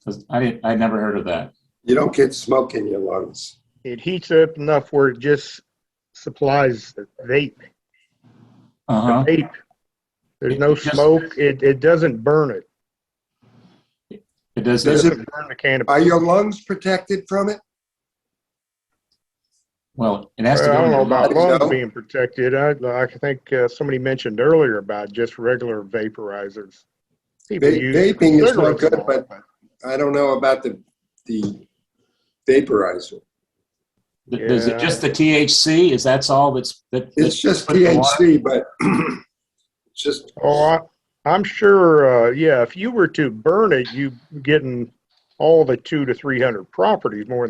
'Cause I never heard of that. You don't get smoke in your lungs. It heats up enough where it just supplies the vape. Uh-huh. The vape. There's It no just- smoke. It doesn't burn it. It does. Does It it- doesn't burn the cannabis. Are your lungs protected from it? Well, it has to I go don't in know your about lungs. lungs. lungs being protected. I think somebody mentioned earlier about just regular vaporizers. People use Vaping is no cigarettes good, and all, but I don't know about the vaporizer. Is it just the THC? Is that's all that's It's just put in the water? THC, but it's just I'm sure, yeah, if you were to burn it, you getting all the 200 to 300 properties more than